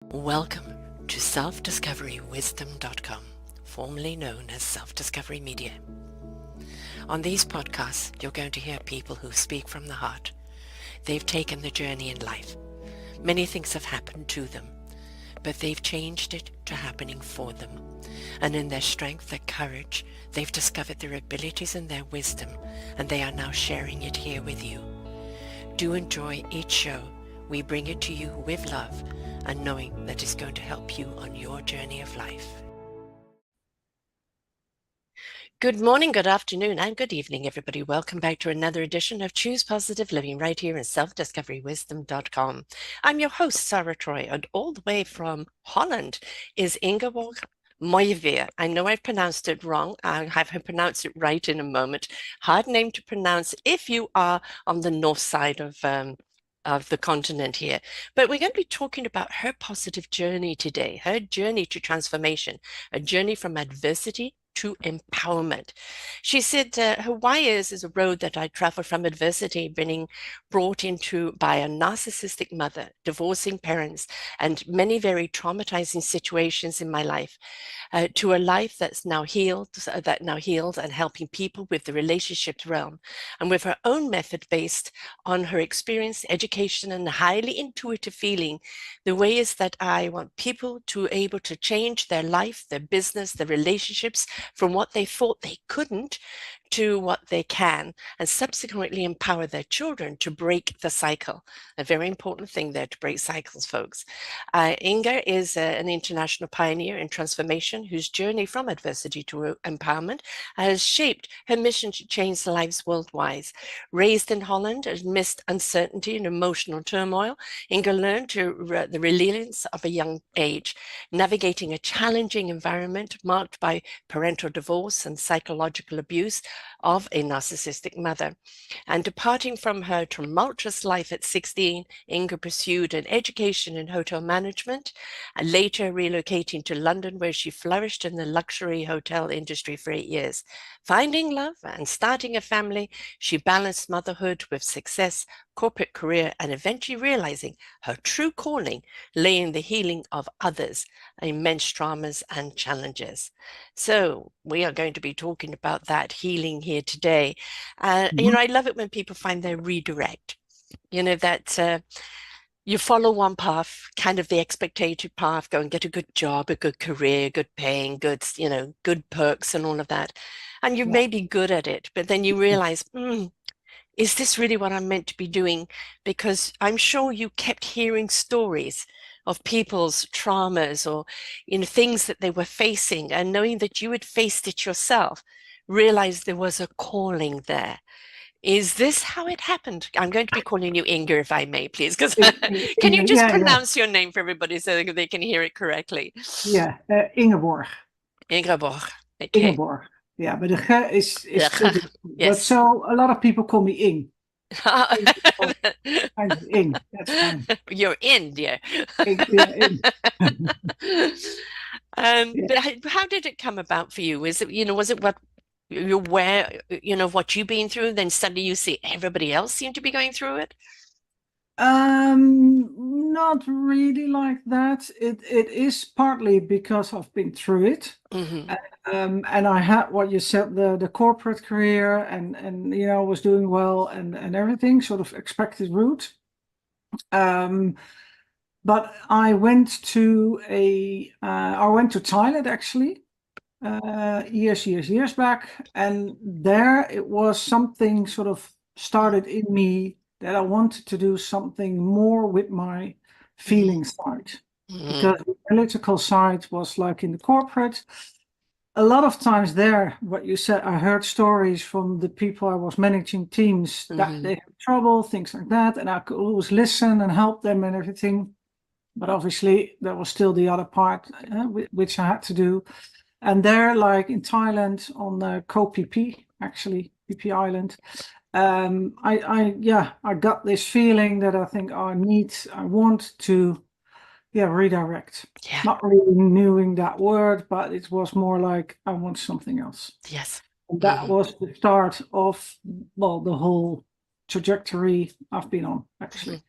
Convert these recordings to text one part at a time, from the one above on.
Welcome to self-discoverywisdom.com, formerly known as Self-Discovery Media. On these podcasts, you're going to hear people who speak from the heart. They've taken the journey in life. Many things have happened to them, but they've changed it to happening for them. And in their strength, their courage, they've discovered their abilities and their wisdom, and they are now sharing it here with you. Do enjoy each show. We bring it to you with love and knowing that it's going to help you on your journey of life. Good morning, good afternoon, and good evening, everybody. Welcome back to another edition of Choose Positive Living right here in selfdiscoverywisdom.com. I'm your host, Sarah Troy, and all the way from Holland is Ingeborg Mooiweer. I know I've pronounced it wrong. I'll have her pronounce it right in a moment. Hard name to pronounce if you are on the north side of the continent here. But we're going to be talking about her positive journey today, her journey to transformation, a journey from adversity to empowerment. She said her wires is a road that I traveled from adversity, being brought into by a narcissistic mother, divorcing parents, and many very traumatizing situations in my life, to a life that's now healed, and helping people with the relationships realm, and with her own method based on her experience, education, and highly intuitive feeling. The way is that I want people to able to change their life, their business, their relationships from what they thought they couldn't to what they can, and subsequently empower their children to break the cycle. A very important thing there, to break cycles, folks. Inga is an international pioneer in transformation whose journey from adversity to empowerment has shaped her mission to change lives worldwide. Raised in Holland amidst uncertainty and emotional turmoil, Inga learned the resilience of a young age, navigating a challenging environment marked by parental divorce and psychological abuse of a narcissistic mother. And departing from her tumultuous life at 16, Inga pursued an education in hotel management, and later relocating to London, where she flourished in the luxury hotel industry for 8 years. Finding love and starting a family, she balanced motherhood with success, corporate career, and eventually realizing her true calling lay in the healing of others, immense traumas and challenges. So we are going to be talking about that healing here today. I love it when people find their redirect, that you follow one path, kind of the expected path, go and get a good job, a good career, good paying, good perks and all of that. And you may be good at it, but then you realize, is this really what I'm meant to be doing? Because I'm sure you kept hearing stories of people's traumas or things that they were facing, and knowing that you had faced it yourself, realized there was a calling there. Is this how it happened? I'm going to be calling you Inga, if I may, please, because can you just pronounce your name for everybody so they can hear it correctly? Ingeborg. Ingeborg. Okay. Ingeborg. Yeah, but the G is too difficult. Yes. But so a lot of people call me Ing. Ing, that's fine. You're in, dear. Ing. But how did it come about for you? Was it what you're aware, what you've been through, then suddenly you see everybody else seem to be going through it? Not really like that. It is partly because I've been through it. Mm-hmm. And I had what you said, the corporate career, and was doing well and everything, sort of expected route. But I went to Thailand actually, years back, and there it was something sort of started in me that I wanted to do something more with my feeling side, because the analytical side was like in the corporate. A lot of times there, what you said, I heard stories from the people I was managing, teams that they have trouble, things like that, and I could always listen and help them and everything. But obviously, there was still the other part which I had to do. And there, like in Thailand, on the Koh Phi Phi, actually, Phi Phi Island, I got this feeling that I think I want to, redirect. Yeah. Not really knowing that word, but it was more like I want something else. Yes. And that was the start of, the whole trajectory I've been on, actually.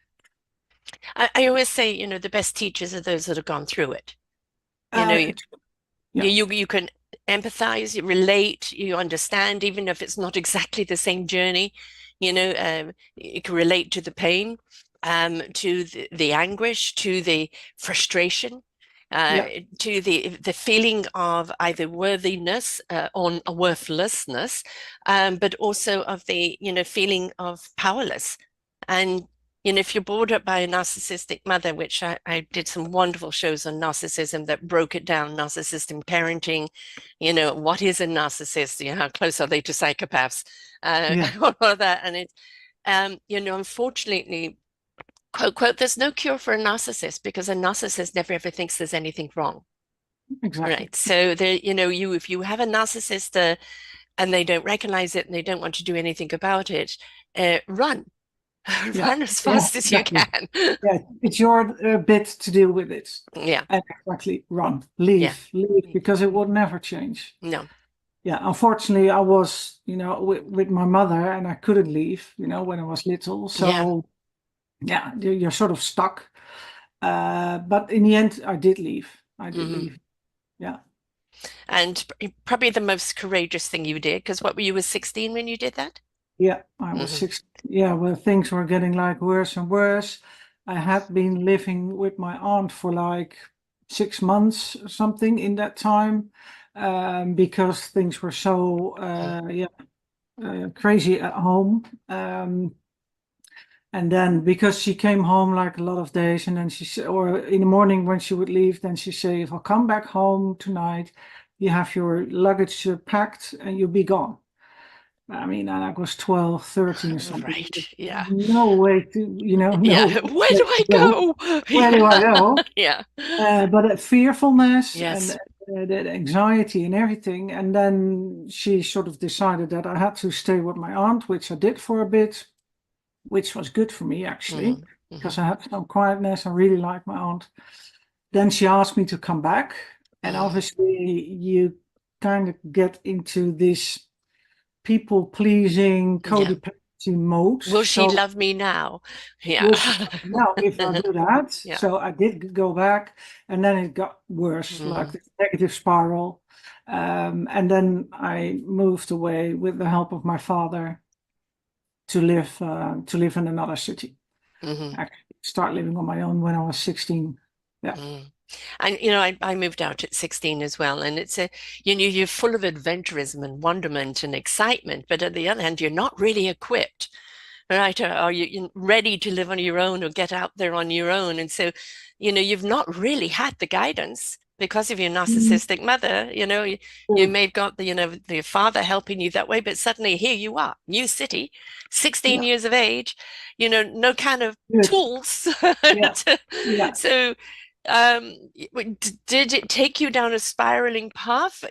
I always say, the best teachers are those that have gone through it. You know, Uh, yeah, you can empathize, you relate, you understand, even if it's not exactly the same journey. You can relate to the pain, to the anguish, to the frustration, uh, yeah, to the feeling of either worthiness or worthlessness, but also of the feeling of powerless. And if you're brought up by a narcissistic mother, which I did some wonderful shows on narcissism that broke it down, narcissistic parenting, what is a narcissist? How close are they to psychopaths? yeah, All of that. And unfortunately, quote, quote, there's no cure for a narcissist because a narcissist never ever thinks there's anything wrong. exactly. Right. So there, if you have a narcissist and they don't recognize it and they don't want to do anything about it, run. Yeah, Run as yeah, fast as you exactly. can. Yeah, it's your bit to deal with it. Yeah, And exactly, run, yeah. leave, because it will never change. No. Yeah, unfortunately, I was, with my mother, and I couldn't leave, when I was little. Yeah. So yeah, you're sort of stuck. But in the end, I did leave. I did Mhm. leave. Yeah, And probably the most courageous thing you did, because what were you, was 16 when you did that? yeah, I was Hmm. 6. Yeah, well, things were getting like worse and worse. I had been living with my aunt for like 6 months or something in that time, because things were so yeah, crazy at home. And then because she came home like a lot of days, and then she said, or in the morning when she would leave, then she say, "If I come back home tonight, you have your luggage packed and you'll be gone." I mean, and I was 12, 13 or something. Right. Yeah. No way to, Yeah. no Where do place I to go. go? Where do I go? Yeah. Yeah. But that fearfulness and Yes. the anxiety and everything. And then she sort of decided that I had to stay with my aunt, which I did for a bit, which was good for me actually, Hmm. because Hmm. I had some quietness. I really like my aunt. Then she asked me to come back. And Hmm. obviously, you kind of get into this people pleasing, Yeah. codependency mode. Will she So, love me now? Yeah. will she now, if I do that? Yeah. So, I did go back, and then it got worse, like Hmm. this negative spiral. And then I moved away with the help of my father to live in another city. Hmm. Actually, start living on my own when I was 16. Yeah. Mm. And I moved out at 16 as well, and it's you're full of adventurism and wonderment and excitement, but on the other hand, you're not really equipped, right? Or are you ready to live on your own or get out there on your own? And so, you've not really had the guidance because of your Mm, narcissistic mother. You true. may have got the father helping you that way, but suddenly here you are, new city, 16 Yeah. years of age, no kind of Good. tools. Yeah. Yeah. So did it take you down a spiraling path,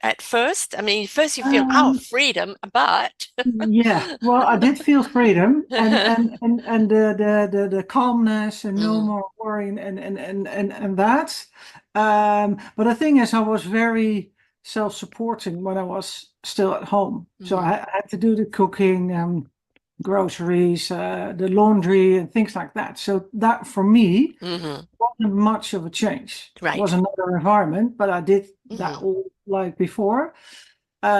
at first? I mean, first you feel, oh, Um, freedom, but Yeah, well, I did feel freedom and the calmness and no mm, more worrying and that. But the thing is, I was very self-supporting when I was still at home, so mm, I had to do the cooking, groceries, the laundry, and things like that. So that for me hmm. wasn't much of a change. It Right. was another environment, but I did that Hmm. all like before.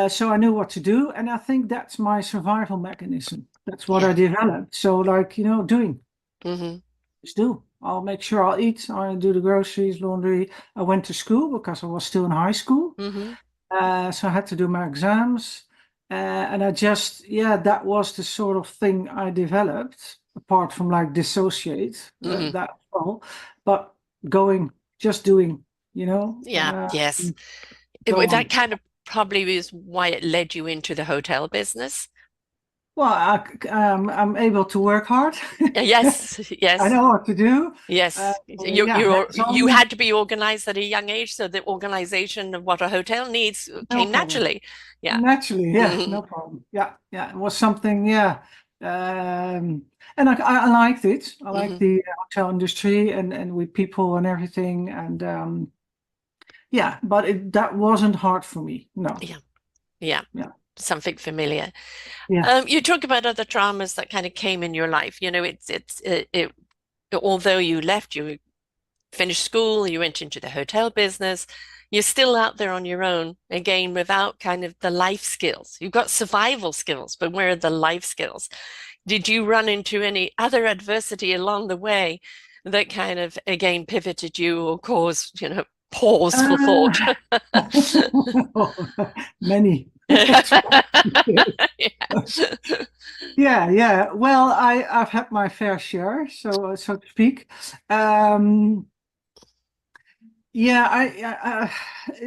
So I knew what to do, and I think that's my survival mechanism. That's what I Yeah. developed. So, like, doing, Hmm. just do. I'll make sure I'll eat. I do the groceries, laundry. I went to school because I was still in high school. Hmm. So I had to do my exams. And I just, yeah, that was the sort of thing I developed, apart from like dissociate, Hmm. that well, but going, just doing, Yeah. Yes. go That on. kind of probably is why it led you into the hotel business. Well, I'm able to work hard. Yes. I Yes. know what to do. Yes, Yeah, hands you on, had to be organized at a young age, so the organization of what a hotel needs no came problem. naturally. Yeah. Naturally, yeah, Hmm. no problem. Yeah, yeah, it was something, yeah. And I liked it. I liked Hmm. the hotel industry and with people and everything. And yeah, but that wasn't hard for me. No, Yeah. Yeah. yeah, Something familiar. yeah. You talk about other traumas that kind of came in your life. although you left, you finished school, you went into the hotel business, you're still out there on your own again without kind of the life skills. You've got survival skills, but where are the life skills? Did you run into any other adversity along the way that kind of again pivoted you or caused, pause for thought? Uh, Many. Yeah. Yeah, yeah. Well, I've had my fair share, so to speak. Um, yeah,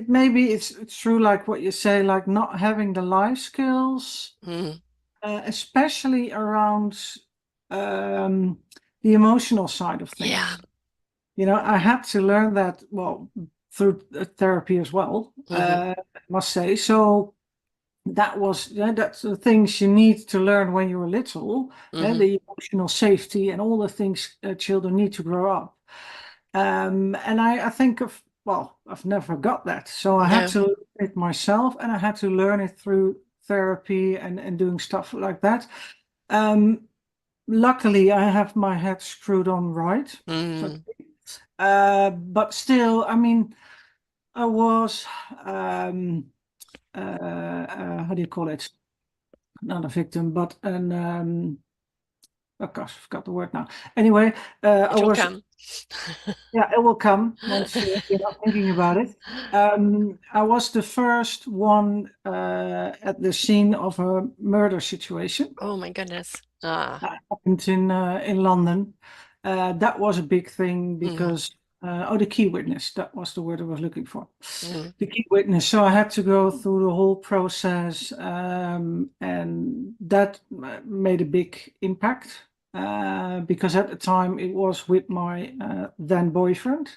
maybe it's true, like what you say, like not having the life skills, Mm, especially around um, the emotional side of yeah. things. I had to learn that, well, through therapy as well, Hmm. I must say. So that's the things you need to learn when you're little, Hmm. the emotional safety and all the things children need to grow up. And I think I've never got that. So I had No. to learn it myself, and I had to learn it through therapy and doing stuff like that. Um, Luckily, I have my head screwed on right. So, Mm. but still, I mean, I was, um, how do you call it? Not a victim, but oh gosh, I forgot the word now. Anyway, I It'll was, come. yeah, it will come once you're not thinking about it. I was the first one at the scene of a murder situation Oh my goodness. Ah. that happened in London. That was a big thing Mm, because the key witness, that was the word I was looking for. mm. The key witness. So I had to go through the whole process, and that made a big impact because at the time it was with my then boyfriend.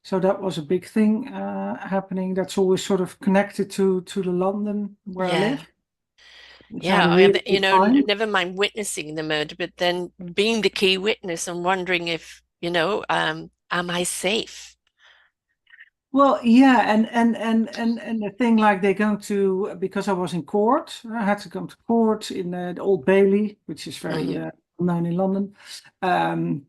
So that was a big thing happening. That's always sort of connected to the London where I Yeah. live, which I had Yeah. a really good time. Never mind witnessing the murder, but then being the key witness and wondering if, am I safe? Well, yeah, and the thing, like they're going to, because I was in court, I had to come to court in the Old Bailey, which is very Hmm. known in London. Um,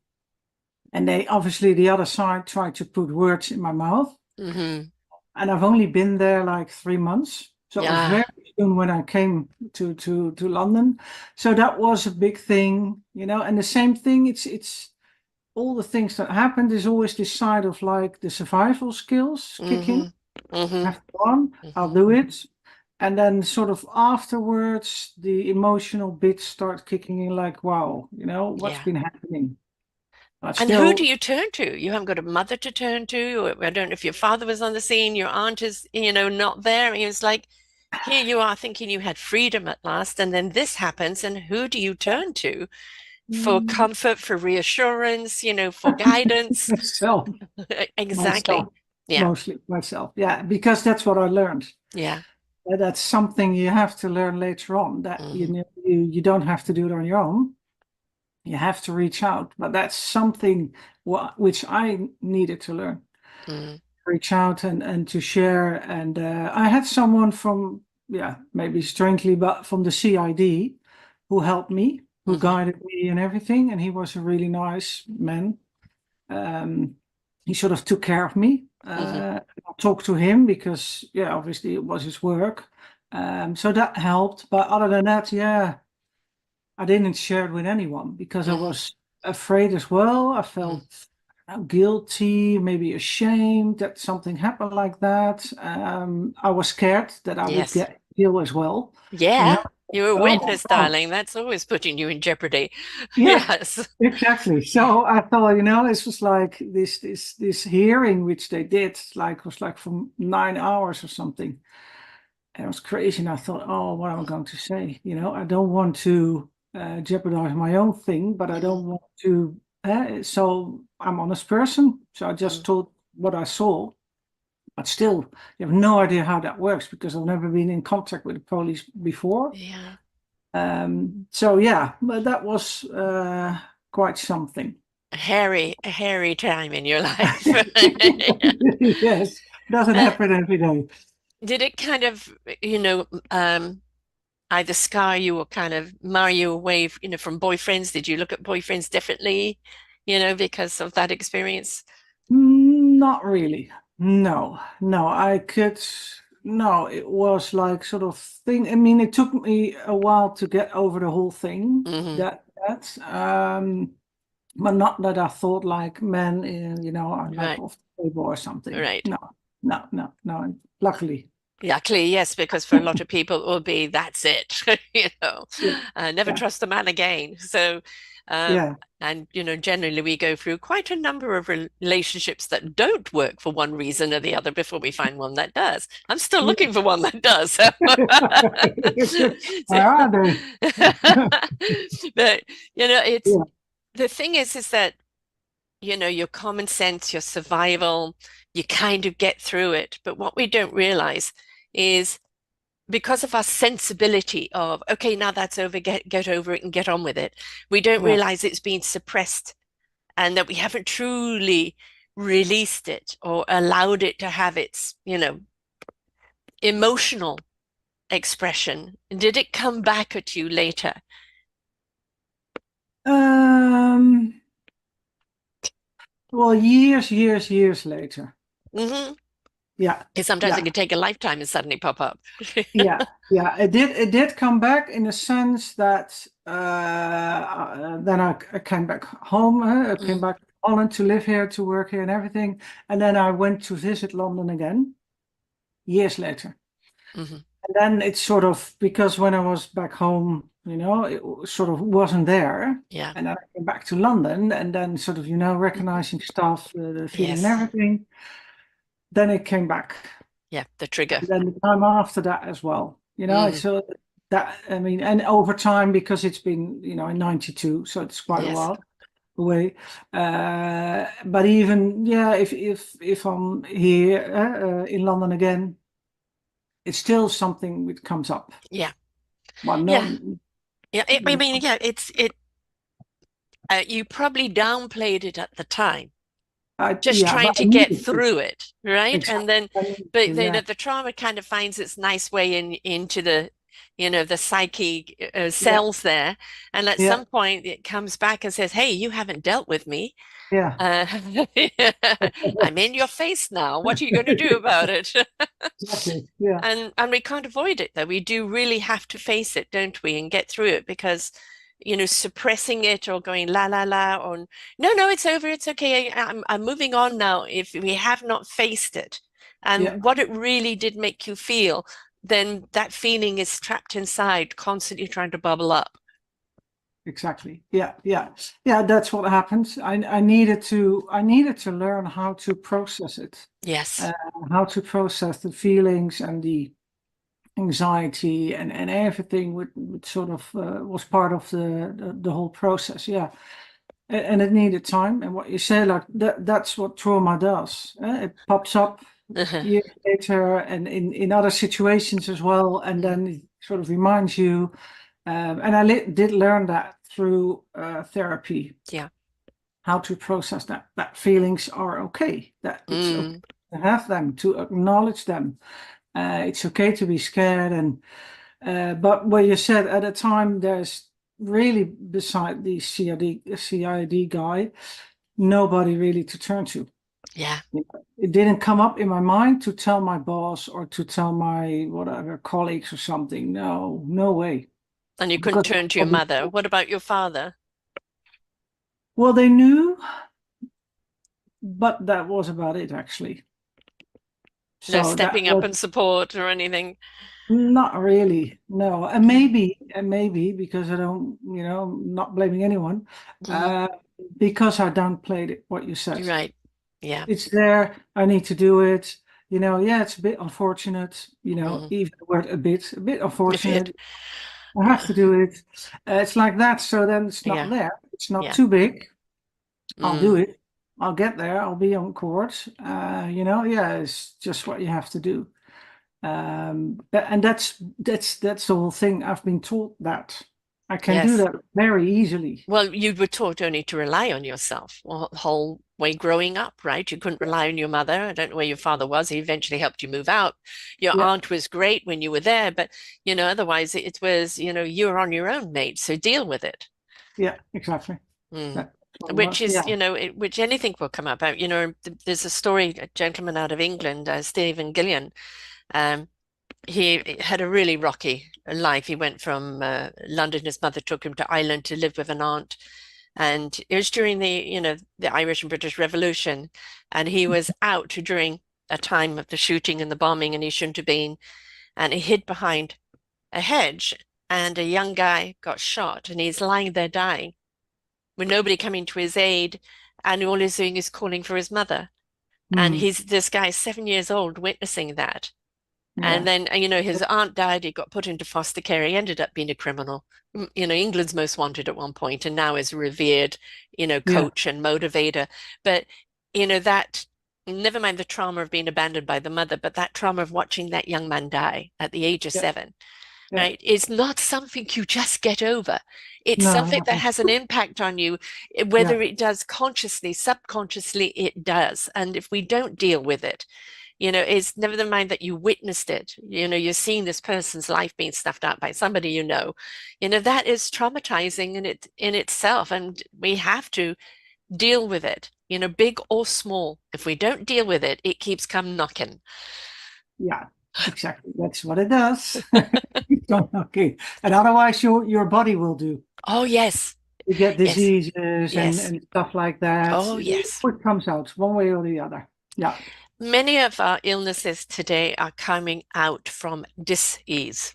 and they obviously, the other side tried to put words in my mouth, Hmm. and I've only been there like 3 months, so it was Yeah. very soon when I came to London. So that was a big thing, and the same thing. It's all the things that happened is always this side of like the survival skills kick in. Hmm. Hmm. Have to go on, I'll Hmm. do it. And then sort of afterwards, the emotional bits start kicking in like, wow, what's Yeah. been happening? But And who do still, you turn to? You haven't got a mother to turn to. Or I don't know if your father was on the scene, your aunt is, not there. And it's like, here you are thinking you had freedom at last, and then this happens, and who do you turn to for mm, comfort, for reassurance, for guidance? myself, myself, Exactly. Yeah. mostly myself. Yeah, because that's what I learned. Yeah. That's something you have to learn later on, that Hmm. you don't have to do it on your own. You have to reach out. But that's something which I needed to learn. Hmm. Reach out and to share. And I had someone from, yeah, maybe strangely, but from the CID who helped me, who Hmm. guided me and everything. And he was a really nice man. Um, he sort of took care of me. Hmm. I talked to him because, yeah, obviously it was his work. So that helped. But other than that, yeah, I didn't share it with anyone because I Hmm. was afraid as well. I Hmm. felt guilty, maybe ashamed that something happened like that. I was scared that I would Yes. get ill as well. You know, Yeah. You're a oh my witness, God. darling. That's always putting you in jeopardy. Yeah, Yes. exactly. So I thought, this was like this hearing which they did, like was like for 9 hours or something. And it was crazy. And I thought, oh, what am I going to say? I don't want to jeopardize my own thing, but I Hmm. don't want to. So I'm an honest person. So I just Hmm. told what I saw. But still, you have no idea how that works because I've never been in contact with the police before. Yeah. So yeah, but that was quite something. A hairy time in your life. Yes, doesn't Uh, happen every day. did it kind of, either scar you or kind of mar you away, from boyfriends? Did you look at boyfriends differently? because of that experience? Not really. No, no, no, it was like sort of thing. I mean, it took me a while to get over the whole thing. Hmm. But not that I thought like men, are like Right, off the table or something. right. No, no, no, no. Luckily, Yeah, clearly, yes, because for a lot of people it will be that's it, yeah, never yeah, trust a man again. So, um, yeah, and generally we go through quite a number of relationships that don't work for one reason or the other before we find one that does. I'm still yeah. looking for one that does. So, Where are they? but it's Yeah, the thing is that your common sense, your survival, you kind of get through it. But what we don't realize is because of our sensibility of, okay, now that's over, get over it and get on with it, we don't yeah. realize it's been suppressed and that we haven't truly released it or allowed it to have its, emotional expression. Did it come back at you later? Um, well, years later. Mm-hmm. Yeah, Because sometimes it yeah. can take a lifetime and suddenly pop up. Yeah, yeah, it did come back in the sense that then I came back home. I came Mm, back to Holland to live here, to work here, and everything. And then I went to visit London again years later. mhm. And then it's sort of because when I was back home, sort of wasn't there. Yeah. And then I came back to London, and then sort of recognizing stuff, the feeling and Yes. everything. Then it came back. Yeah. The trigger. And then the time after that as well. It's Mm, that, I mean, and over time, because it's been, in 92, so it's quite a yes. while away. But even, yeah, if I'm here in London again, it's still something that comes up. Yeah. Well, Yeah. no, Yeah. I mean, yeah, you probably downplayed it at the time, just yeah, but trying I to get needed to. through it, right? And Exactly. then, I needed but to, then yeah, the trauma kind of finds its nice way into the psyche yeah, cells there. And at yeah, some point, it comes back and says, "Hey, you haven't dealt with me. yeah. Uh, I'm in your face now. What are you going to do about it?" Exactly. Yeah, And we can't avoid it though. We do really have to face it, don't we, and get through it because suppressing it or going la la la or no, no, it's over, it's okay. I'm moving on now. If we have not faced it yeah. and what it really did make you feel, then that feeling is trapped inside, constantly trying to bubble up. Exactly. Yeah, yeah. Yeah, that's what happens. I needed to learn how to process it. Yes. Uh, how to process the feelings and the anxiety and everything would sort of was part of the whole process. Yeah. And it needed time. And what you say, like that's what trauma does. It pops up Uh-huh. years later and in other situations as well, and Mm. then it sort of reminds you. And I did learn that through therapy, Yeah. how to process that feelings are okay, that it's okay Mm. to have them, to acknowledge them. It's okay to be scared, and but what you said at the time, there's really beside the CID guy, nobody really to turn to. Yeah. It didn't come up in my mind to tell my boss or to tell my whatever colleagues or something. No, no way. And you couldn't Because turn to your mother. What about your father? well, they knew, but that was about it actually. No So that stepping up was and support or anything. not really, no. And Mm. maybe because I don't, not blaming anyone, Mhm. uh, because I downplayed it, what you You're said. right. Yeah. It's there, I need to do it. Yeah, it's a bit unfortunate, Hmm. even the word a bit A bit. unfortunate. I have to do it. It's like that. So then it's not Yeah. there. It's not Yeah. too big. I'll do Mm. it. I'll get there. I'll be on court. Yeah, it's just what you have to do. And that's the whole thing. I've been taught that I can do Yes. that very easily. Well, you were taught only to rely on yourself the whole way growing up, right? You couldn't rely on your mother. I don't know where your father was. He eventually helped you move out. Your Yeah, aunt was great when you were there, but otherwise it was, you were on your own, mate. So deal with it. yeah, exactly. Mm. Yeah. which is, Yeah. which anything will come up. There's a story, a gentleman out of England, Stephen Gillian. Um, he had a really rocky life. He went from London. His mother took him to Ireland to live with an aunt. And it was during the Irish and British Revolution. And he was out during a time of the shooting and the bombing, and he shouldn't have been. And he hid behind a hedge, and a young guy got shot, and he's lying there dying with nobody coming to his aid. And all he's doing is calling for his mother. And Mm, this guy's 7 years old witnessing that. And yeah. then, his aunt died. He got put into foster care. He ended up being a criminal. England's most wanted at one point, and now is a revered, Yeah. coach and motivator. But, that, never mind the trauma of being abandoned by the mother, but that trauma of watching that young man die at the age of Yeah. 7, Yeah. right? It's not something you just get over. It's No, something that no. has an impact on you, Yeah. whether it does consciously, subconsciously, it does. And if we don't deal with it, it's never the mind that you witnessed it. You're seeing this person's life being snuffed out by somebody that is traumatizing in itself, and we have to deal with it, big or small. If we don't deal with it, it keeps come knocking. Yeah. Exactly. That's what it does. Okay. And otherwise your body will do. Oh, yes, You get yes, diseases yes. and stuff like that. Oh, yes. It comes out one way or the other. Yeah. Many of our illnesses today are coming out from dis-ease,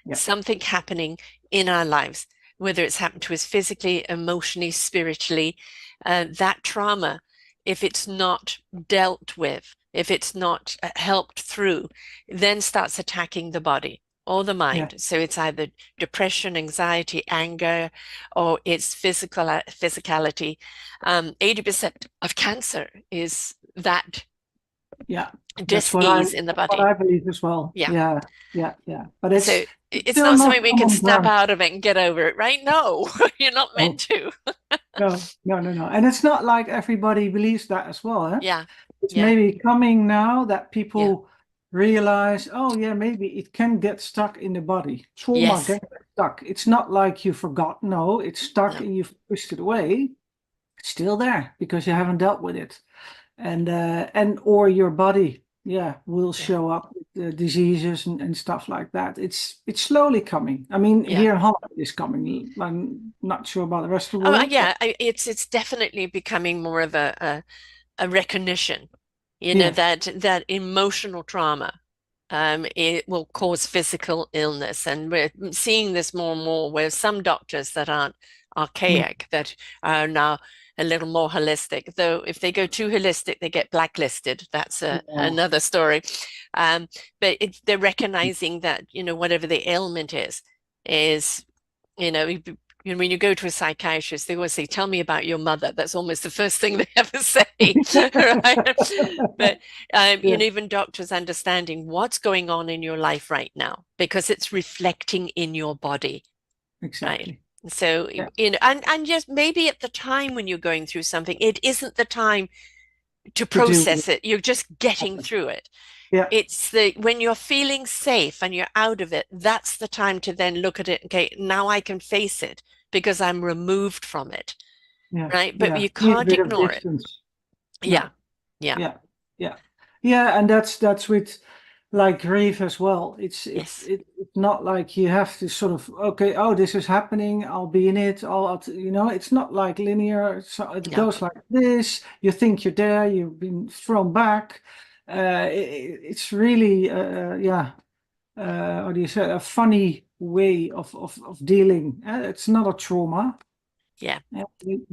Yeah. something happening in our lives, whether it's happened to us physically, emotionally, spiritually. That trauma, if it's not dealt with, if it's not helped through, then starts attacking the body or the Yeah. mind. So it's either depression, anxiety, anger, or it's physicality. 80% of cancer is that Yeah. dis-ease in the That's what body. I believe as well. Yeah. Yeah. Yeah. Yeah. But So it's it's still not not something we can common snap ground. out of it and get over it, right? No, you're not meant No, to. no, no, no, no. And it's not like everybody believes that as well, eh? Yeah, It's yeah, maybe coming now that yeah, people realize, oh yeah, maybe it can get stuck in the body. Trauma can yes, get stuck. It's not like you forgot. No, it's stuck no, and you've pushed it away. It's still there because you haven't dealt with it. And or your body, yeah, will yeah, show up with diseases and stuff like that. It's slowly coming. I mean, yeah. here in Holland it's coming. I'm not sure about the rest of the Oh, world, but yeah. It's definitely becoming more of a recognition. yeah, That emotional trauma, it will cause physical illness, and we're seeing this more and more. Where some doctors that aren't mm, archaic, that are now a little more holistic. Though if they go too holistic, they get blacklisted. That's yeah, another story. Um, but they're recognizing that whatever the ailment is you know when you go to a psychiatrist, they always say, "Tell me about your mother." That's almost the first thing they ever say, right? But yeah, even doctors understanding what's going on in your life right now because it's reflecting in your body, right? exactly. So, Yeah, and just maybe at the time when you're going through something, it isn't the time to to do with process it. You're just getting it. through it. Yeah, It's when you're feeling safe and you're out of it, that's the time to then look at it. Okay, now I can face it because I'm removed from it, yeah, right? But yeah. you Need a can't bit of ignore it. distance. Yeah, Yeah, yeah, yeah, yeah, yeah. And that's with like grief as well. yes, It's not like you have to sort of, okay, oh, this is happening, I'll be in it. It's not like linear. So it no, goes like this. You think you're there, you've been thrown back. It's really, yeah. How do you say, a funny way of dealing. It's not a trauma, yeah,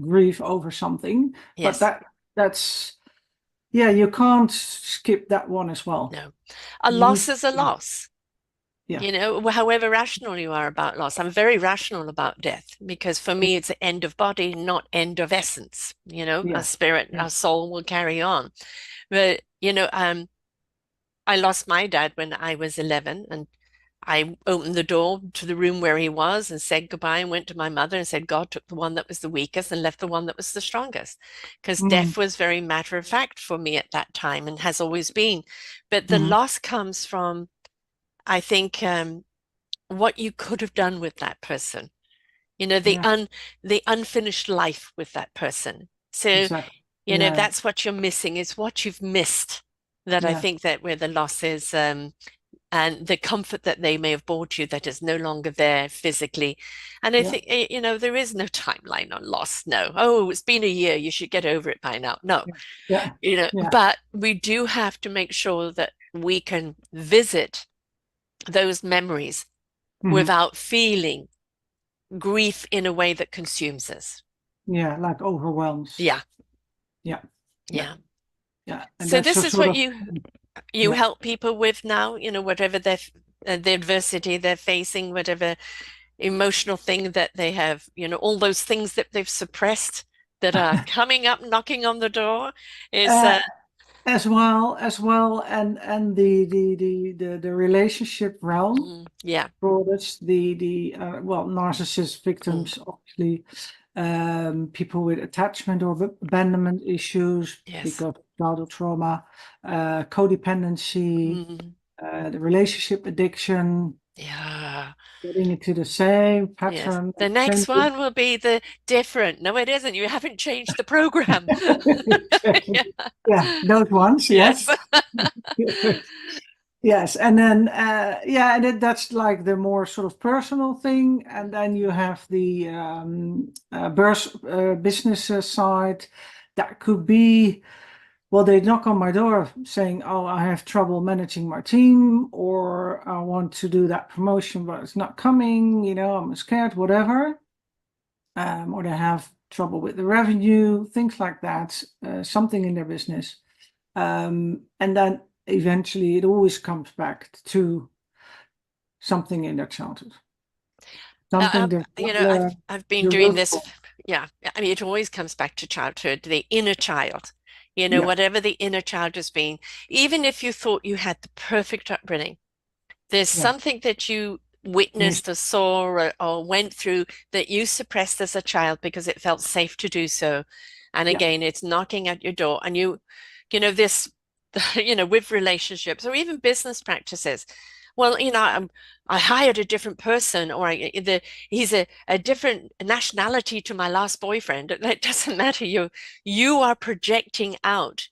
grief over something, but yes, that's yeah, you can't skip that one as well. no. A You need, loss is a loss. yeah, However rational you are about loss. I'm very rational about death because for yeah, me, it's the end of body, not end of essence. Our yeah, spirit, yeah. our soul will carry on. But, I lost my dad when I was 11, and I opened the door to the room where he was and said goodbye and went to my mother and said, God took the one that was the weakest and left the one that was the strongest. Because Mm, death was very matter of fact for me at that time and has always been. But the mhm. loss comes from, I think, what you could have done with that person. you know, Yeah. the unfinished life with that person. So, Exactly. you know, Yeah. that's what you're missing, is what you've missed. That I Yeah. think that where the loss is, and the comfort that they may have brought you that is no longer there physically. And I Yeah. think, you know, there is no timeline on loss. No. Oh, it's been a year. You should get over it by now. No, Yeah. Yeah. you know, Yeah. but we do have to make sure that we can visit those memories Hmm. without feeling grief in a way that consumes us. Yeah. Like overwhelms. Yeah. Yeah. Yeah. Yeah. Yeah. And So that's this a is sort what of, you yeah. help people with now, you know, whatever the adversity they're facing, whatever emotional thing that they have, you know, all those things that they've suppressed that are coming up, knocking on the door is, Uh, as well, and the relationship realm. yeah. For this, well, narcissist Mm, victims, obviously, people with attachment or abandonment issues yes. because of childhood trauma, codependency, Mm, the relationship addiction, yeah. getting into the same Yes. pattern, The same. next one will be the different. No, it isn't. You haven't changed the program. Exactly. Yeah. Yeah, those ones, Yes. yes. Yes, and then yeah, and that's like the more sort of personal thing, and then you have the business side. That could be, well, they knock on my door saying, "Oh, I have trouble managing my team," or "I want to do that promotion, but it's not coming. You know, I'm scared, whatever." Or they have trouble with the revenue, things like that. Something in their business. And then eventually it always comes back to something in their childhood, something they You not know, learn I've been the doing root this. for. Yeah, I mean, it always comes back to childhood, the inner child. You know, Yeah, whatever the inner child has been, even if you thought you had the perfect upbringing, there's yeah, something that you miss, witnessed or saw or went through that you suppressed as a child because it felt safe to do so. And yeah, again, it's knocking at your door, and you know, this, you know, with relationships or even business practices. Well, you know, I hired a different person, or he's a different nationality to my last boyfriend. It doesn't matter. You are projecting out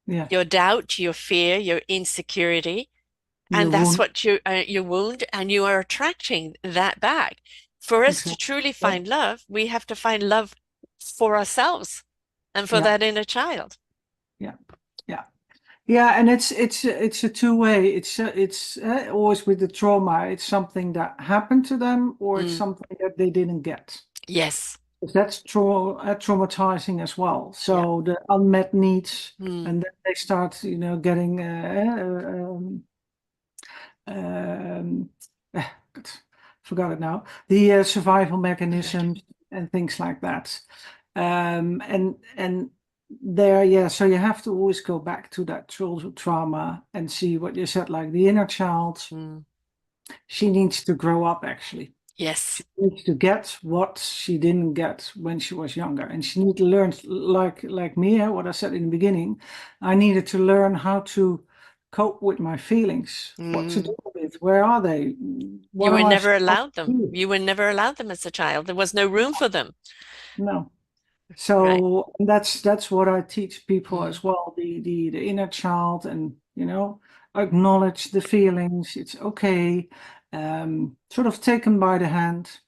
yeah. your doubt, your fear, your insecurity, Your and that's wound, what your wound, and you are attracting that back. For us to exactly. truly Yeah, find love, we have to find love for ourselves and for yeah, that inner child. yeah, yeah. Yeah, and it's a two-way. It's always with the trauma. It's something that happened to them, or it's Mm, something that they didn't get. yes. 'Cause that's traumatizing as well. Yeah. So the unmet needs, Mm, and then they start, getting um, God, forgot it now. The survival right. mechanisms and things like that. And there, yeah. So you have to always go back to that childhood trauma and see what you said, like the inner child. Mm, She needs to grow up actually. She yes. needs to get what she didn't get when she was younger, and she needs to learn, like me, what I said in the beginning. I needed to learn how to cope with my feelings, what to do Mm. with, where are they, You what were am I never supposed allowed to them. do? You were never allowed them as a child. There was no room for them. No. Right. So that's what I teach people Mm, as well, the inner child, and acknowledge the feelings. It's okay. Sort of take them by the hand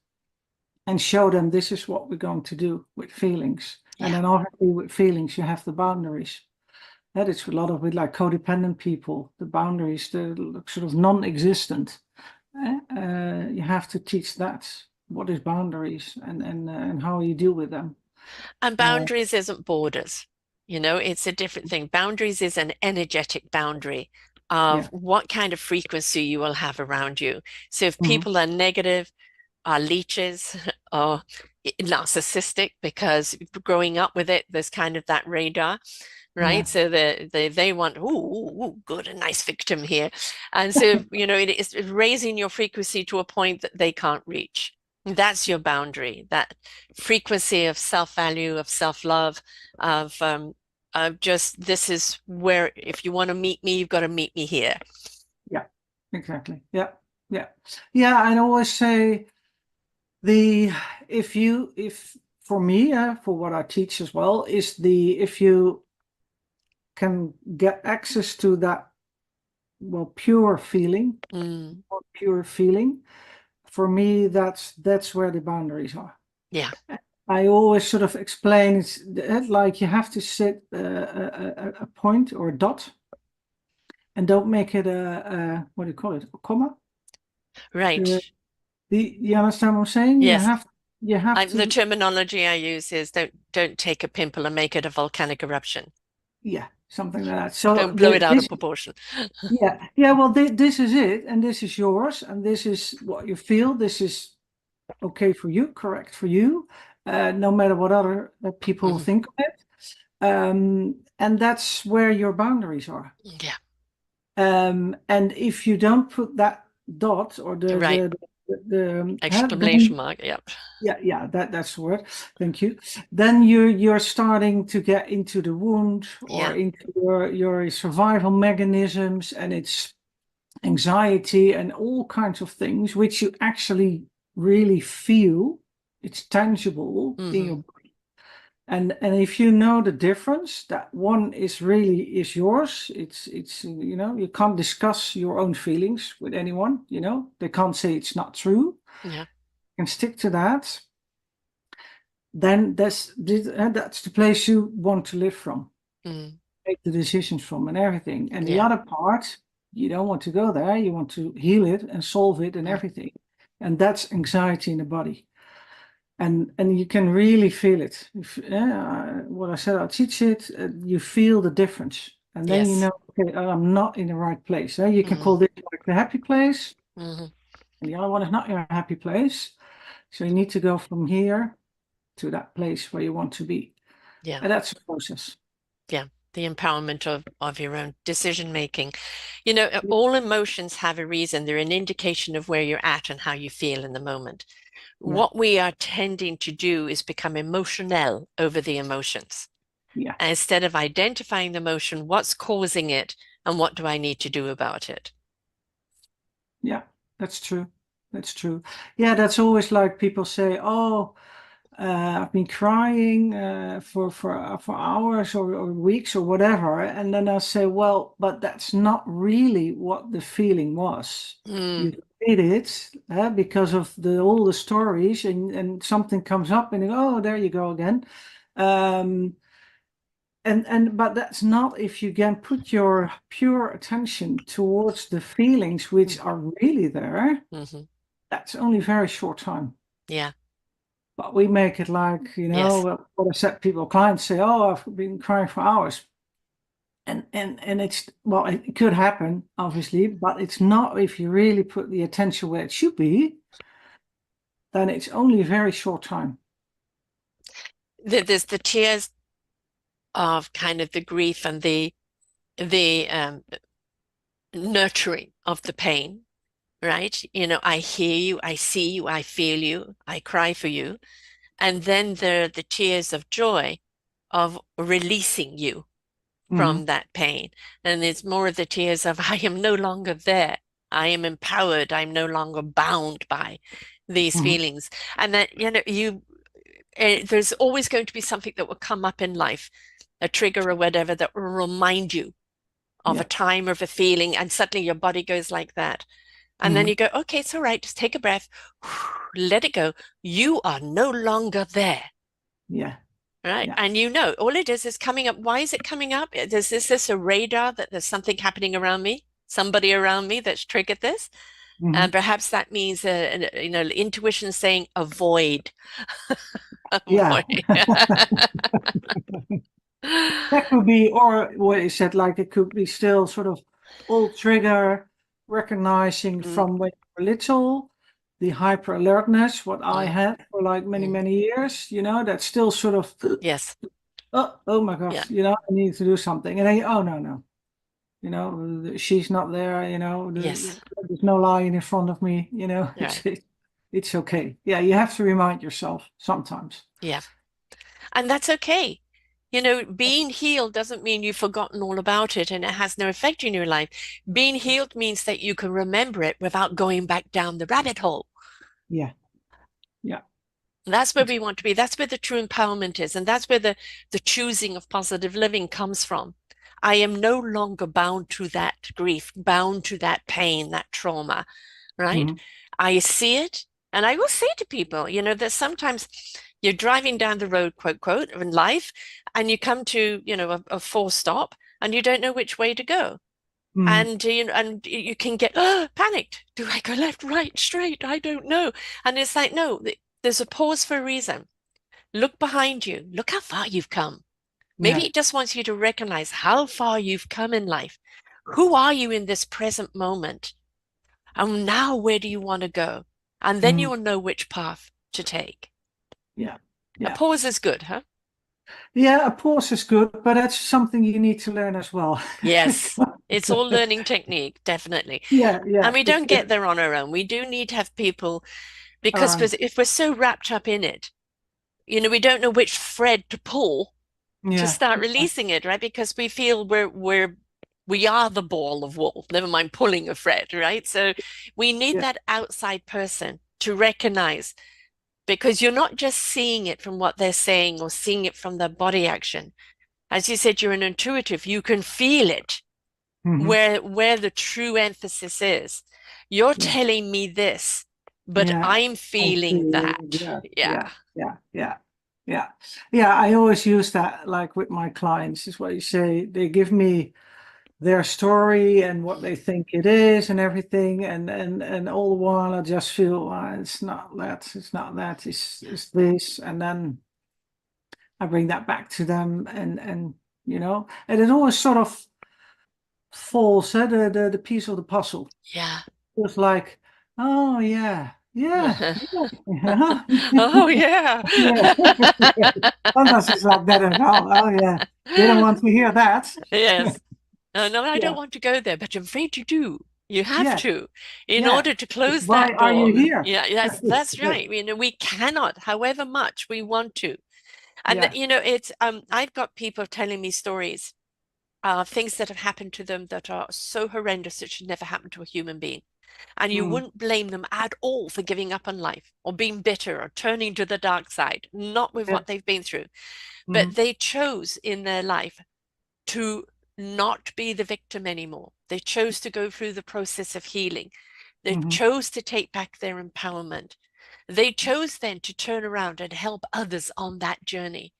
and show them this is what we're going to do with feelings. And yeah. then obviously with feelings, you have the boundaries. That is a lot of with like codependent people, the boundaries, the sort of non-existent. You have to teach that. What is boundaries and how you deal with them. And Uh, boundaries isn't borders. You know, it's a different thing. Boundaries is an energetic boundary of yeah. what kind of frequency you will have around you. So if Mhm. people are negative, are leeches, or narcissistic, because growing up with it, there's kind of that radar, Yeah. right? So they want, ooh, good, a nice victim here. And so, you know, it is raising your frequency to a point that they can't reach. That's your boundary, that frequency of self-value, of self-love, of just, this is where, if you want to meet me, you've got to meet me here. Yeah. Exactly. Yeah. Yeah. Yeah. And I always say if for me, for what I teach as well, is if you can get access to that, well, pure feeling, or pure feeling, for me, that's where the boundaries are. Yeah. I always sort of explain it's like you have to set a point or a dot, and don't make it what do you call it, a comma. Right. You understand what I'm saying? Yes. You have The to, terminology I use is don't take a pimple and make it a volcanic eruption. yeah, something like that. So Don't blow it out of this, proportion. yeah. Well, this is it, and this is yours, and this is what you feel. This is okay for you, correct for you, no matter what other people Mhm. think of it. And that's where your boundaries are. Yeah. And if you don't put that dot or Right. Exclamation then mark. Yep. yeah, that's the word. Thank you. Then you're starting to get into the wound or Yeah. into your survival mechanisms, and it's anxiety and all kinds of things which you actually really feel. It's tangible in your Hmm. body. And if you know the difference, that one is yours. It's you can't discuss your own feelings with anyone. They can't say it's not true. Yeah. You can stick to that. Then that's the place you want to live from, Mm. make the decisions from, and everything. And the Yeah. other part, you don't want to go there. You want to heal it and solve it and Mm. everything. And that's anxiety in the body. And you can really feel it. What I said, I teach it. You feel the difference, and then Yes. okay, I'm not in the right place. You can Mm. call this like the happy place, Hmm. and the other one is not your happy place. So you need to go from here to that place where you want to be, Yeah. and that's a process. Yeah. The empowerment of your own decision making. All emotions have a reason. They're an indication of where you're at and how you feel in the moment. Yeah, What we are tending to do is become emotional over the emotions. yeah, Instead of identifying the emotion, what's causing it and what do I need to do about it? yeah. That's true. That's true. Yeah, that's always like people say, "Oh, I've been crying for hours or weeks or whatever," and then I say, "Well, but that's not really what the feeling was. You Mm, did it because of all the stories, and something comes up, and you go, oh, there you go again." Um, but that's not if you can put your pure attention towards the feelings which mm, are really there. mhm. That's only very short time. Yeah. But we make it like, Yes. what I said, clients say, oh, I've been crying for hours. And it's, well, it could happen, obviously, but it's not if you really put the attention where it should be, then it's only a very short time. There's the tears of kind of the grief and the nurturing of the pain, right? I hear you, I see you, I feel you, I cry for you. And then there are the tears of joy of releasing you Hmm. from that pain. And it's more of the tears of, I am no longer there. I am empowered. I'm no longer bound by these Hmm. feelings. And that, there's always going to be something that will come up in life, a trigger or whatever that will remind you of a Yeah. time or of a feeling. And suddenly your body goes like that. And then Hmm. you go, okay, it's all right. Just take a breath, let it go. You are no longer there. Yeah. Right. Yeah. And all it is coming up. Why is it coming up? Is this a radar that there's something happening around me, somebody around me that's triggered this? Hmm. And perhaps that means, intuition saying avoid, Yeah. avoid. That could be, or what you said, like it could be still sort of old trigger, recognizing Mm, from when you were little, the hyper alertness, what I mm, had for like many, mm. many years, that's still sort of, Yes. oh my God, Yeah. I need to do something. And then, oh no, no, she's not there, Yes. there's no lion in front of me, Right. it's okay. Yeah, you have to remind yourself sometimes. Yeah. And that's okay. Being healed doesn't mean you've forgotten all about it and it has no effect in your life. Being healed means that you can remember it without going back down the rabbit hole. Yeah, Yeah. That's where we want to be. That's where the true empowerment is. And that's where the choosing of positive living comes from. I am no longer bound to that grief, bound to that pain, that trauma, right? Mm-hmm. I see it. And I will say to people, that sometimes you're driving down the road, quote, quote, in life, and you come to, a full stop and you don't know which way to go. Mm-hmm. And you can get panicked. Do I go left, right, straight? I don't know. And it's like, no, there's a pause for a reason. Look behind you. Look how far you've come. Maybe Yeah. it just wants you to recognize how far you've come in life. Who are you in this present moment? And now where do you want to go? And then you Mm-hmm. will know which path to take. Yeah. A Yeah. pause is good, huh? Yeah, a pause is good, but that's something you need to learn as well. Yes. It's all learning technique, definitely. Yeah, And yeah. we don't get there on our own. We do need to have people because Around. if we're so wrapped up in it, we don't know which thread to pull to Yeah. start releasing it, right? Because we feel we are the ball of wool, never mind pulling a thread, right? So we need Yeah. that outside person to recognize because you're not just seeing it from what they're saying or seeing it from their body action. As you said, you're an intuitive, you can feel it Mm-hmm. where the true emphasis is. You're Yeah. telling me this, but Yeah. I'm I feeling see. that. Yeah. Yeah. Yeah. Yeah. Yeah. Yeah. Yeah. I always use that like with my clients, is what you say. They give me their story and what they think it is and everything, and all the while I just feel it's not that, it's not that, it's this, and then I bring that back to them, and it always sort of falls, the piece of the puzzle. Yeah. It's like, oh yeah, yeah, yeah, Oh, yeah. yeah. Sometimes it's like that as well. Oh yeah, didn't want to hear that. Yes. No, I don't Yeah, want to go there, but I'm afraid you do. You have yeah, to, in yeah. order to close Why that are you door. here? Yeah, that's right. We cannot, however much we want to. And Yeah. it's I've got people telling me stories, things that have happened to them that are so horrendous it should never happen to a human being. And you Mm, wouldn't blame them at all for giving up on life or being bitter or turning to the dark side, not with yeah. what they've been through. But Mm, they chose in their life to not be the victim anymore. They chose to go through the process of healing. They mhm. chose to take back their empowerment. They chose then to turn around and help others on that journey.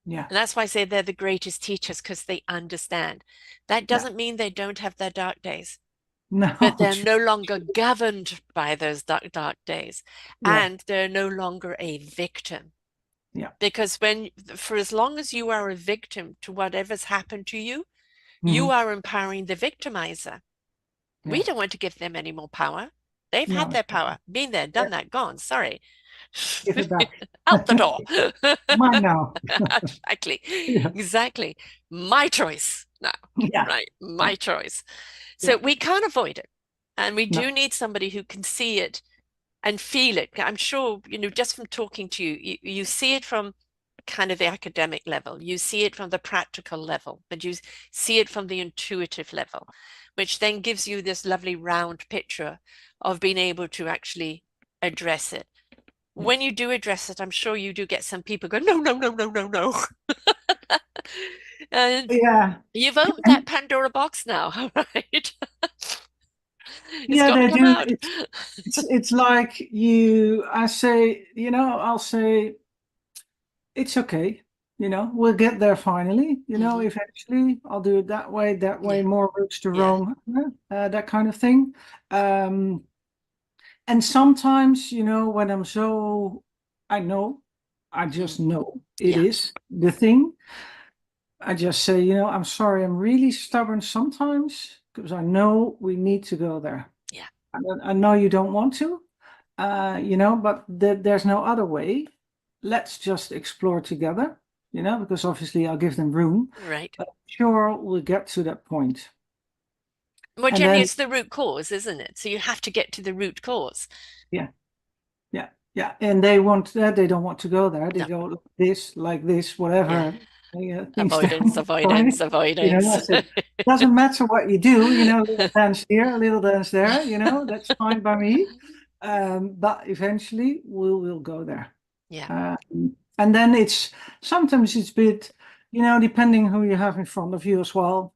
Yeah. And that's why I say they're the greatest teachers because they understand. That Yeah. doesn't mean they don't have their dark days, but No. they're no longer governed by those dark days. Yeah. And they're no longer a victim. Yeah. Because for as long as you are a victim to whatever's happened to you, you Mhm. are empowering the victimizer. We Yeah. don't want to give them any more power. They've had No. their power, been there, Yeah. done that, gone. Sorry. Give it back. Out the door. Mine now. Exactly. Yeah. Exactly. My choice now, Yeah. right? Yeah. My choice. So Yeah. we can't avoid it. And we do No. need somebody who can see it and feel it. I'm sure, just from talking to you, you see it from kind of the academic level, you see it from the practical level, but you see it from the intuitive level, which then gives you this lovely round picture of being able to actually address it. Yeah. When you do address it, I'm sure you do get some people go, no, no, no, no, no, no. And Yeah. you've opened that And Pandora box now, right? It's yeah, got to they come do. out. It's like I say, I'll say it's okay. We'll get there finally. Mhm. Eventually I'll do it that way, Yeah, more routes to yeah. Rome, that kind of thing. Um, And sometimes, when I know, I just Mm. know it Yeah, is the thing. I just say, I'm sorry, I'm really stubborn sometimes because I know we need to go there. yeah, I know you don't want to, but there's no other way. Let's just explore together, because obviously I'll give them room, right. but sure, we'll get to that point. Well, And generally, then, it's the root cause, isn't it? So you have to get to the root cause. yeah. Yeah, yeah, and they want that. They don't want to go there. They No, go like this, yeah. whatever. Things that Avoidance, funny. avoidance, avoidance. I said, doesn't matter what you do. A little dance here, a little dance there. That's fine by me. But eventually we'll go there. Yeah. And then sometimes it's a bit, depending who you have in front of you as well.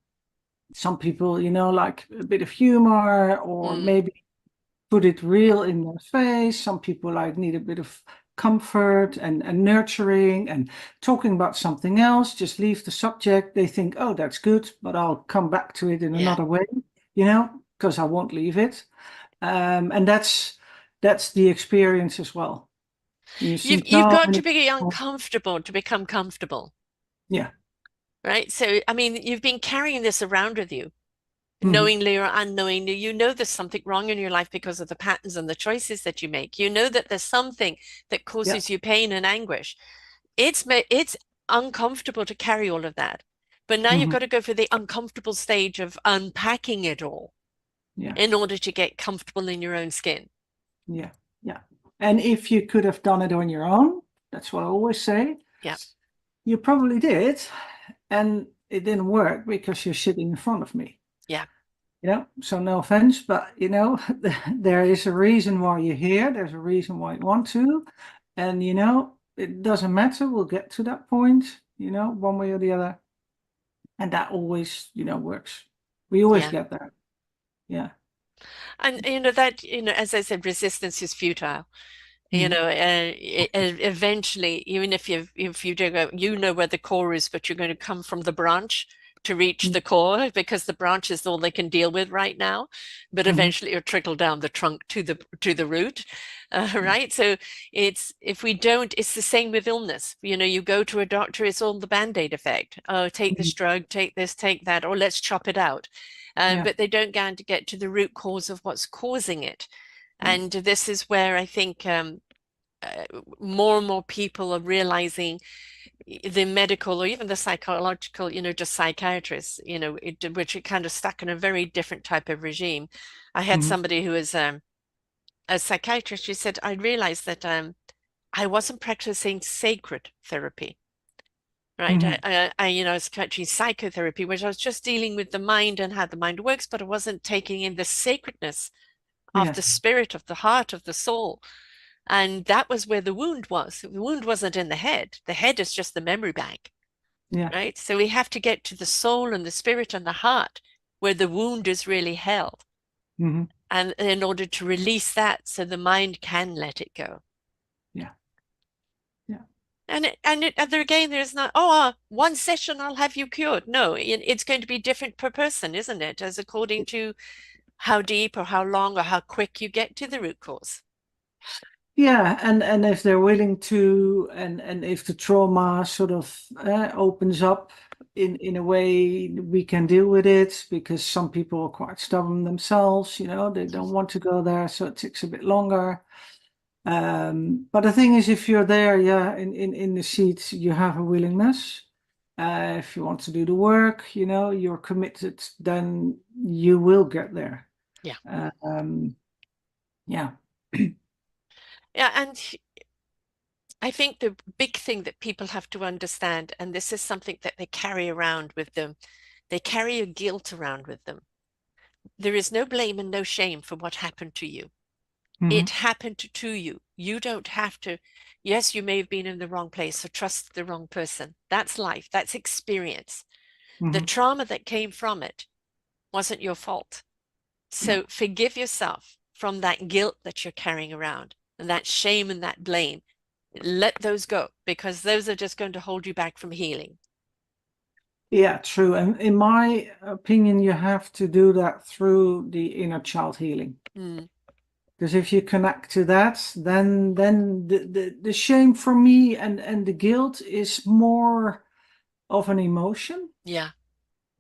Some people, like a bit of humor, or Mm, maybe put it real in their face. Some people like need a bit of comfort and nurturing and talking about something else. Just leave the subject. They think, oh, that's good, but I'll come back to it in yeah. another way, because I won't leave it. And that's the experience as well. You see You've so got to many be people. uncomfortable to become comfortable, Yeah. right? So, I mean, you've been carrying this around with you, Hmm. knowingly or unknowingly. You know there's something wrong in your life because of the patterns and the choices that you make. You know that there's something that Yeah. causes you pain and anguish. It's uncomfortable to carry all of that. But now you've Hmm. got to go for the uncomfortable stage of unpacking it all Yeah. in order to get comfortable in your own skin. Yeah. Yeah. And if you could have done it on your own, that's what I always say. Yeah. You probably did, and it didn't work because you're sitting in front of me. Yeah. So no offense, but there is a reason why you're here. There's a reason why you want to, and it doesn't matter. We'll get to that point, one way or the other, and that always, works. We always Yeah. get there. Yeah. And as I said, resistance is futile. Hmm. Eventually, even if you do go, you know where the core is, but you're going to come from the branch to reach the core because the branch is all they can deal with right now. But Hmm. eventually, it'll trickle down the trunk to the root, right? So if we don't, it's the same with illness. You go to a doctor, it's all the Band-Aid effect. Oh, take Hmm. this drug, take this, take that, or let's chop it out. Yeah. But they don't get to the root cause of what's causing it. Yeah. And this is where I think uh, more and more people are realizing the medical or even the psychological, just psychiatrists, which are kind of stuck in a very different type of regime. I had Hmm. somebody who was a psychiatrist. She said, I realized that I wasn't practicing sacred therapy. Right. Hmm. I was practicing psychotherapy, which I was just dealing with the mind and how the mind works, but I wasn't taking in the sacredness of the Yes. spirit, of the heart, of the soul. And that was where the wound was. The wound wasn't in the head. The head is just the memory bank, Yeah. right? So we have to get to the soul and the spirit and the heart where the wound is really held. Hmm. And in order to release that so the mind can let it go. Yeah. Yeah. And there again, there's not, one session, I'll have you cured. No, it's going to be different per person, isn't it? As according to how deep or how long or how quick you get to the root cause. Yeah, and if they're willing to, and if the trauma sort of opens up in a way we can deal with it, because some people are quite stubborn themselves, they don't want to go there, so it takes a bit longer. But the thing is, if you're there, yeah, in the seat, you have a willingness. If you want to do the work, you're committed, then you will get there. Yeah. Yeah. Yeah. And I think the big thing that people have to understand, and this is something that they carry around with them, they carry a guilt around with them. There is no blame and no shame for what happened to you. It Hmm. happened to you. You don't have to. Yes, you may have been in the wrong place or trusted the wrong person. That's life. That's experience. The Hmm. trauma that came from it wasn't your fault. No. So forgive yourself from that guilt that you're carrying around and that shame and that blame. Let those go because those are just going to hold you back from healing. Yeah, true. And in my opinion, you have to do that through the inner child healing. Mm, Because if you connect to that, then the shame for me and the guilt is more of an emotion yeah.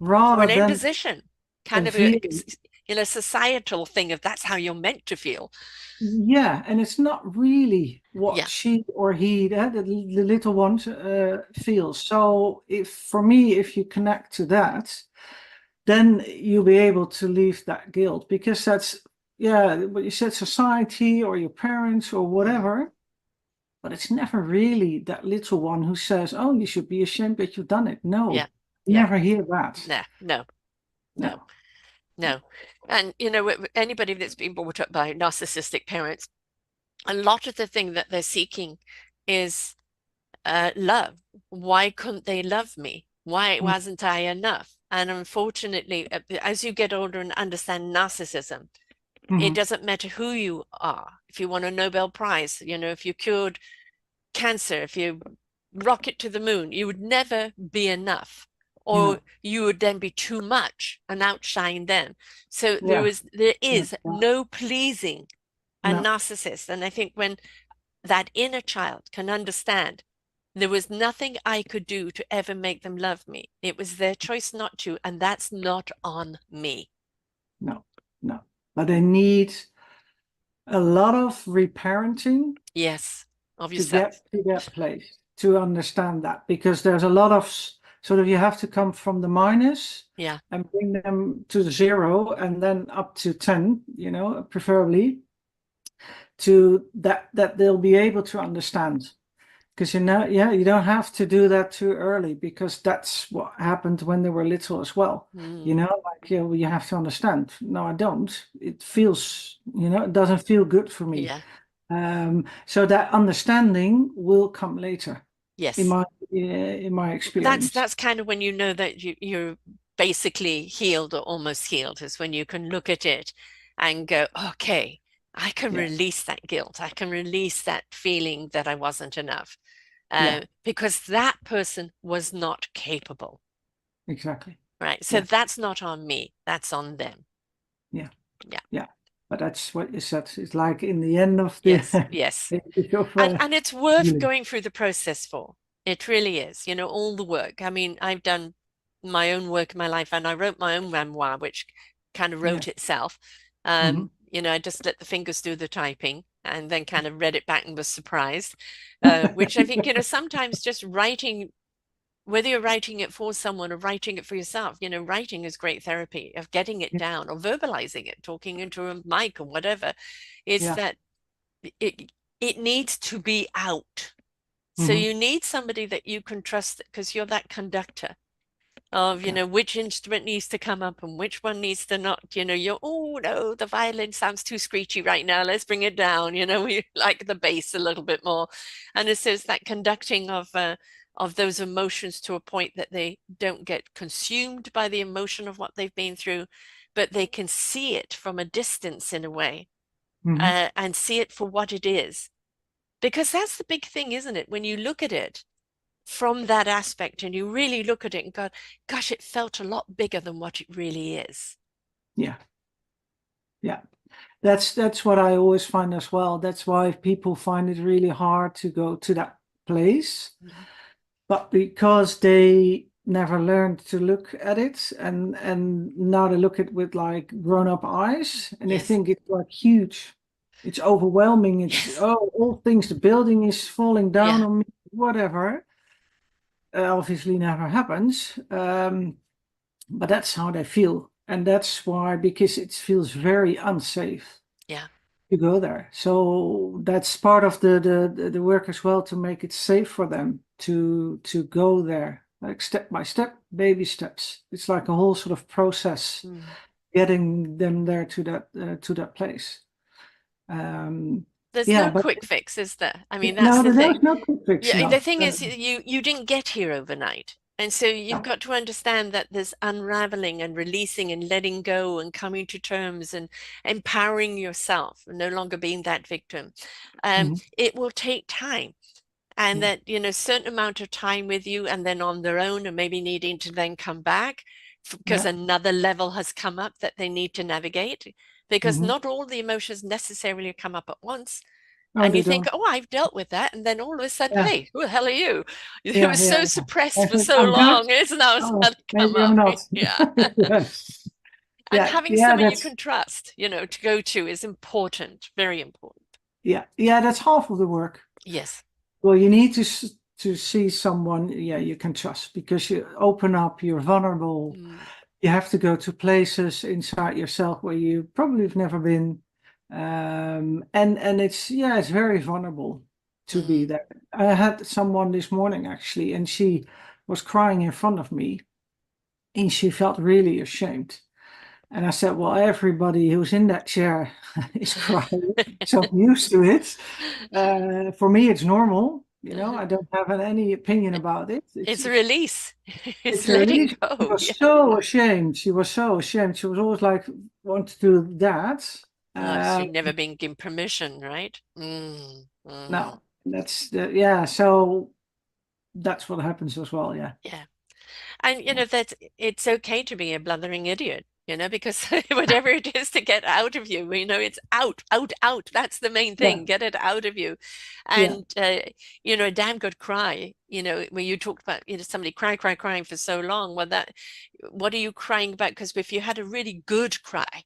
Or rather an than imposition, a kind of a feeling. societal thing of that's how you're meant to feel. Yeah, and it's not really what Yeah. she or he, the little one, feels. So if for me, if you connect to that, then you'll be able to leave that guilt, because that's, yeah, what you said, society or your parents or Mm, whatever, but it's never really that little one who says, oh, you should be ashamed that you've done it. yeah. No, Yeah. never hear that. Nah, no, no. No. No. And, anybody that's been brought up by narcissistic parents, a lot of the thing that they're seeking is love. Why couldn't they love me? Why Mm, wasn't I enough? And unfortunately, as you get older and understand narcissism, it mhm. doesn't matter who you are. If you won a Nobel Prize, if you cured cancer, if you rocket to the moon, you would never be enough, or No. you would then be too much and outshine them. So there Yeah. is there Yeah. is Yeah. no pleasing a No. narcissist. And I think when that inner child can understand there was nothing I could do to ever make them love me. It was their choice not to, and that's not on me. No. No. But they need a lot of reparenting Yes, of to get yourself. to that place, to understand that, because there's a lot of sort of, you have to come from the minus Yeah. and bring them to the 0 and then up to 10, preferably, to that they'll be able to understand. Because you don't have to do that too early, because that's what happened when they were little as well. Mm. Like, you have to understand. No, I don't. It feels, it doesn't feel good for me. Yeah. So that understanding will come later, in Yes. my That's experience. that's kind of when you know that you're basically healed or almost healed, is when you can look at it and go, okay, I can Yeah, release that guilt. I can release that feeling that I wasn't enough, yeah, because that person was not capable, exactly. right? So Yeah, that's not on me. That's on them. yeah, Yeah. yeah. But that's what you said. It's like in the end of the Yes. Yes. of And it's worth healing. going through the process for. It really is, all the work. I mean, I've done my own work in my life, and I wrote my own memoir, which kind of Yeah. wrote itself. Hmm. I just let the fingers do the typing and then kind of read it back and was surprised. Which I think, sometimes just writing, whether you're writing it for someone or writing it for yourself, writing is great therapy of getting it down or verbalizing it, talking into a mic or whatever. It's Yeah. that it needs to be out. So Hmm. you need somebody that you can trust, because you're that conductor of, Yeah. which instrument needs to come up and which one needs to not, you're, oh no, the violin sounds too screechy right now. Let's bring it down. We like the bass a little bit more. And it's that conducting of those emotions to a point that they don't get consumed by the emotion of what they've been through, but they can see it from a distance in a way, Hmm. and see it for what it is. Because that's the big thing, isn't it? When you look at it from that aspect and you really look at it and go, gosh, it felt a lot bigger than what it really is. Yeah. Yeah. That's what I always find as well. That's why people find it really hard to go to that place. Mhm. But because they never learned to look at it, and now they look at it with like grown-up eyes, and they Yes. think it's like huge, it's overwhelming, it's, Yes. oh, all things, the building is falling down Yeah. on me, whatever. Obviously never happens, but that's how they feel, and that's why, because it feels very unsafe Yeah. to go there. So that's part of the work as well, to make it safe for them to go there, like step by step, baby steps. It's like a whole sort of process, Mm. getting them there to that place. Um, There's yeah, no but quick fix, is there? I mean, that's no, the thing. there's no quick fix. Yeah, the No, thing is, you didn't get here overnight. And so you've no. got to understand that there's unraveling and releasing and letting go and coming to terms and empowering yourself, and no longer being that victim. Mhm. It will take time. And Yeah, that, certain amount of time with you and then on their own, and maybe needing to then come back because yeah. another level has come up that they need to navigate, because Hmm. not all the emotions necessarily come up at once. Oh, And you they think, don't. oh, I've dealt with that. And then all of a sudden, Yeah, hey, who the hell are you? It yeah, was yeah, so yeah. suppressed I for think so I'm good. long. It's now Oh, starting to come maybe I'm up. not. Yeah. Yes. And Yeah, having yeah, someone you that's can trust, to go to is important, very important. yeah, yeah, that's half of the work. Yes. Well, you need to see someone, yeah, you can trust, because you open up, you're vulnerable. Mm, You have to go to places inside yourself where you probably have never been. And it's, yeah, it's very vulnerable to be mm, there. I had someone this morning actually, and she was crying in front of me, and she felt really ashamed. And I said, well, everybody who's in that chair is crying, so I'm used to it. For me, it's normal. I don't have any opinion about it. It's a release. It's It's a letting relief. She go. was Yeah. so ashamed. She was so ashamed. She was always like, want to do that. Oh, so you've never been given permission, right? No, yeah. So that's what happens as well. Yeah. Yeah. And that it's okay to be a blithering idiot, because whatever it is to get out of you, it's out, out, out. That's the main Yeah. thing. Get it out of you. Yeah. And a damn good cry, when you talked about, somebody crying for so long. Well, what are you crying about? Because if you had a really good cry,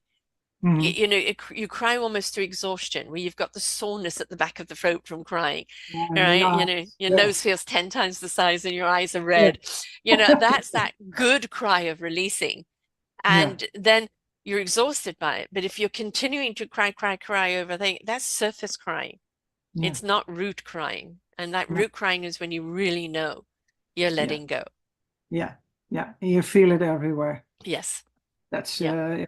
Mhm. you cry almost through exhaustion, where you've got the soreness at the back of the throat from crying, And right? Your yeah. nose feels 10 times the size and your eyes are Yeah. red. That's that good cry of releasing. Yeah. And then you're exhausted by it. But if you're continuing to cry over things, that's surface crying. Yeah. It's not root crying. And that No. root crying is when you really know you're Yeah. letting go. Yeah. Yeah. You feel it everywhere. Yes. That's Yeah.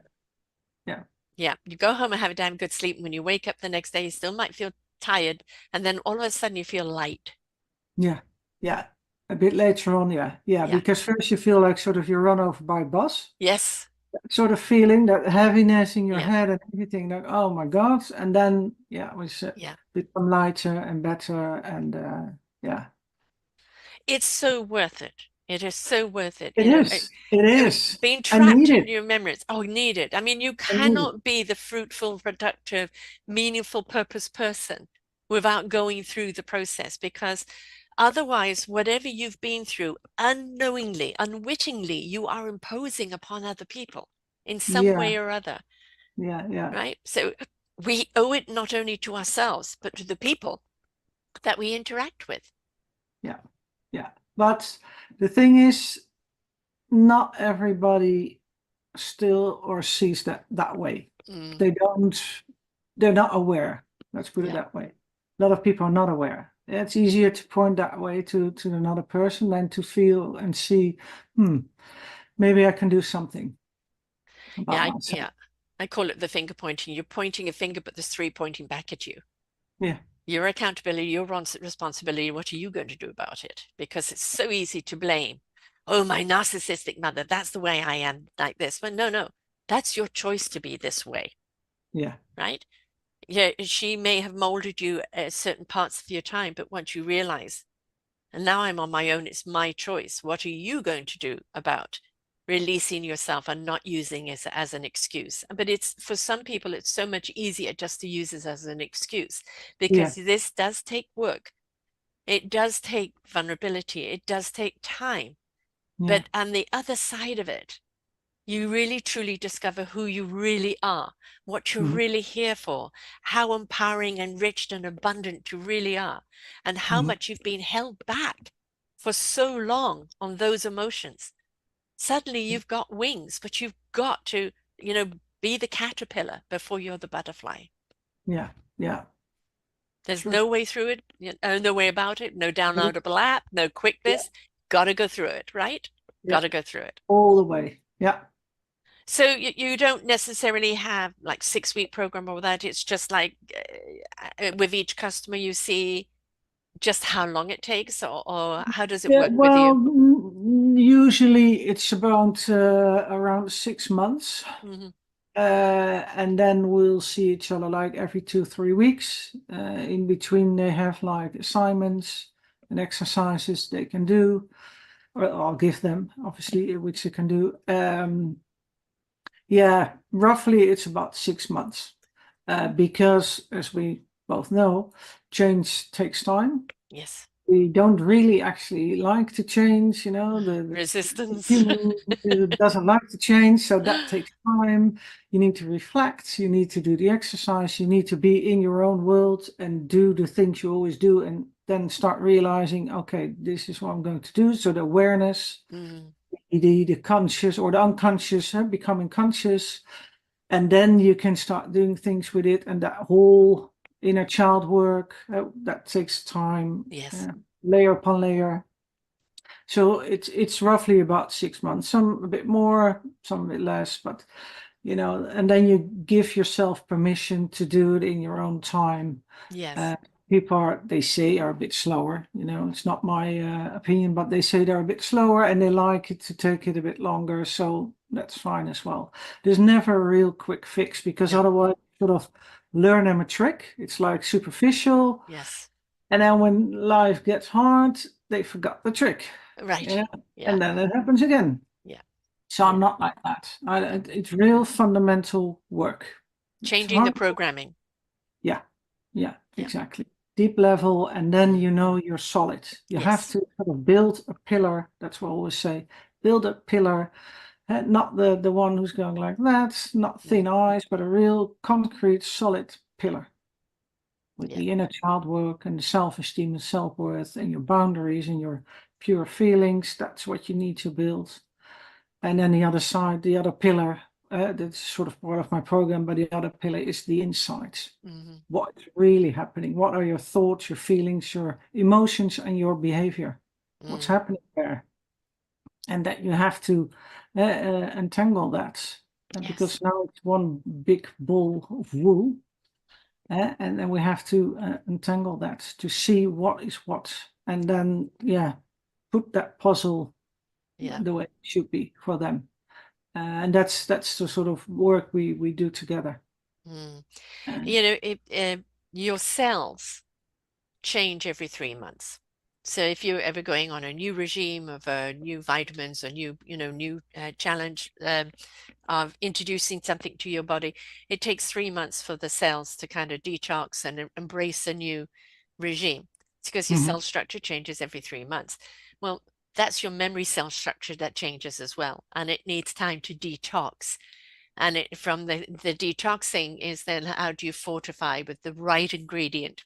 yeah. Yeah. You go home and have a damn good sleep. And when you wake up the next day, you still might feel tired. And then all of a sudden you feel light. Yeah. Yeah. A bit later on, yeah. Yeah. Yeah. Because first you feel like sort of you're run over by a bus. Yes. That sort of feeling, that heaviness in your Yeah. head and everything, like, oh my God. And then, yeah, we Yeah. become lighter and better. And yeah. It's so worth it. It is so worth it. It is. It is. Being I need trapped in it. your memories. Oh, need it. I mean, you I need it. cannot be the fruitful, productive, meaningful, purpose person without going through the process, because otherwise, whatever you've been through, unknowingly, unwittingly, you are imposing upon other people in some Yeah. way or other, Yeah. Yeah. right? So we owe it not only to ourselves, but to the people that we interact with. Yeah. Yeah. But the thing is, not everybody still or sees that way. Mm, They don't, they're not aware. Let's put it yeah. that way. A lot of people are not aware. It's easier to point that way to another person than to feel and see, maybe I can do something about myself. Yeah. I call it the finger pointing. You're pointing a finger, but there's three pointing back at you. Yeah. Your accountability, your responsibility. What are you going to do about it? Because it's so easy to blame. Oh, my narcissistic mother, that's the way I am, like this. But no, that's your choice to be this way, Yeah. right? Yeah, she may have molded you at certain parts of your time, but once you realize, and now I'm on my own, it's my choice. What are you going to do about releasing yourself and not using it as an excuse? But it's, for some people, it's so much easier just to use it as an excuse, Yeah. because this does take work. It does take vulnerability. It does take time. Yeah. But on the other side of it, you really truly discover who you really are, what you're Mhm. really here for, how empowering, enriched, and abundant you really are, and how Mhm. much you've been held back for so long on those emotions. Suddenly you've got wings, but you've got to, be the caterpillar before you're the butterfly. Yeah. Yeah. There's True. no way through it, no way about it, no Yeah. downloadable app, no quick Yeah. this. Got to go through it, right? Got Yeah. to go through it. All the way. Yeah. So you don't necessarily have like 6-week program or that. It's just like with each customer, you see just how long it takes, or how does it Yeah, work with well, you? usually it's about around 6 months. Hmm. And then we'll see each other like every 2, 3 weeks. In between, they have like assignments and exercises they can do, or I'll give them, obviously, which they can do. Yeah, roughly it's about 6 months. Because, as we both know, change takes time. Yes. We don't really actually like to change, the Resistance. human doesn't like to change, so that takes time. You need to reflect, you need to do the exercise, you need to be in your own world and do the things you always do, and then start realizing, okay, this is what I'm going to do. So the awareness, Mm, the conscious or the unconscious, becoming conscious, and then you can start doing things with it, and that whole inner child work, that takes time, yes. layer upon layer. So it's roughly about 6 months, some a bit more, some a bit less, but and then you give yourself permission to do it in your own time. Yes. People they say are a bit slower, it's not my opinion, but they say they're a bit slower and they like it to take it a bit longer. So that's fine as well. There's never a real quick fix, because No. otherwise you sort of learn them a trick. It's like superficial. Yes. And then when life gets hard, they forgot the trick. Right. Yeah. Yeah. And then it happens again. Yeah. So Yeah. I'm not like that. It's real fundamental work. It's Changing the hard. programming. Yeah. Yeah, Yeah. exactly. Deep level, and then you're solid. You have Yes. to sort of build a pillar. That's what I always say. Build a pillar, not the one who's going like that, not thin ice, but a real concrete, solid pillar with Yeah. the inner child work and the self-esteem and self-worth and your boundaries and your pure feelings. That's what you need to build. And then the other side, the other pillar, that's sort of part of my program, but the other pillar is the insights. Mm-hmm. What's really happening? What are your thoughts, your feelings, your emotions, and your behavior? What's happening there? And that you have to untangle that. Yes. Because now it's one big ball of wool. And then we have to untangle that to see what is what. And then, put that puzzle Yeah. the way it should be for them. And that's the sort of work we do together. Mm. Uh, Your cells change every 3 months. So if you're ever going on a new regime of new vitamins or new challenge of introducing something to your body, it takes 3 months for the cells to kind of detox and embrace a new regime. It's because your cell structure changes every 3 months. Well, that's your memory cell structure that changes as well, and it needs time to detox. And from the detoxing is then how do you fortify with the right ingredient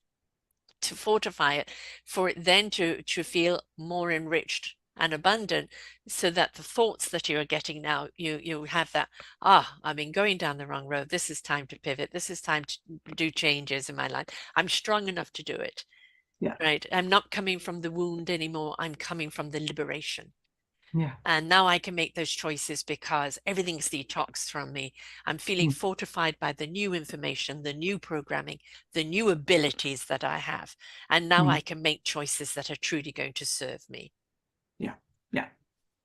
to fortify it for it then to feel more enriched and abundant, so that the thoughts that you're getting now, you have that, I've been going down the wrong road. This is time to pivot. This is time to do changes in my life. I'm strong enough to do it. yeah, Right. I'm not coming from the wound anymore. I'm coming from the liberation. yeah, And now I can make those choices because everything's detoxed from me. I'm feeling mm, fortified by the new information, the new programming, the new abilities that I have. And now mm, I can make choices that are truly going to serve me. yeah, yeah.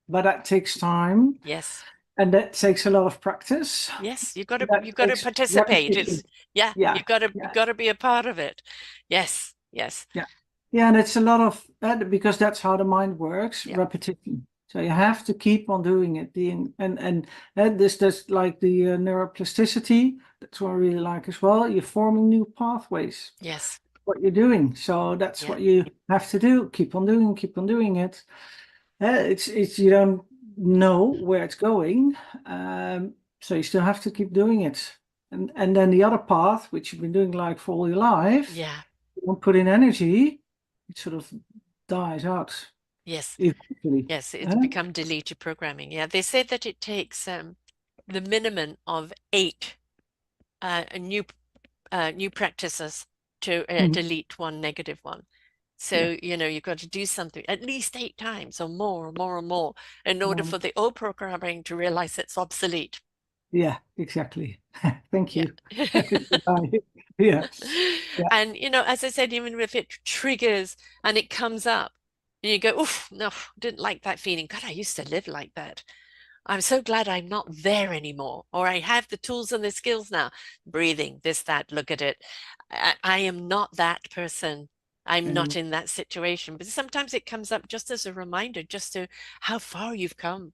But that takes time, Yes. and that takes a lot of practice. Yes. That You've got to takes participate. repetition. It's yeah, Yeah, you've yeah, got to be a part of it. Yes. Yes. yeah, yeah. And it's a lot of because that's how the mind works, Yeah. repetition. So you have to keep on doing it. And this like the neuroplasticity. That's what I really like as well. You're forming new pathways. Yes. What you're doing. So that's Yeah. what you have to do. Keep on doing it. It's you don't know where it's going, so you still have to keep doing it. And then the other path, which you've been doing like for all your life, Yeah. you don't put in energy, it sort of dies out Yes. eventually. Yes. It's become deleted programming. Yeah. They say that it takes the minimum of 8 new new practices to Mhm. delete one negative one. Yeah, So, you've got to do something at least 8 times or more, more and more in order um, for the old programming to realize it's obsolete. yeah, exactly. Thank Yeah. you. Yeah, yeah, And, as I said, even if it triggers and it comes up and you go, oof, no, didn't like that feeling. God, I used to live like that. I'm so glad I'm not there anymore, or I have the tools and the skills now. Breathing, this, that, look at it. I am not that person. I'm not anymore. in that situation. But sometimes it comes up just as a reminder, just to how far you've come.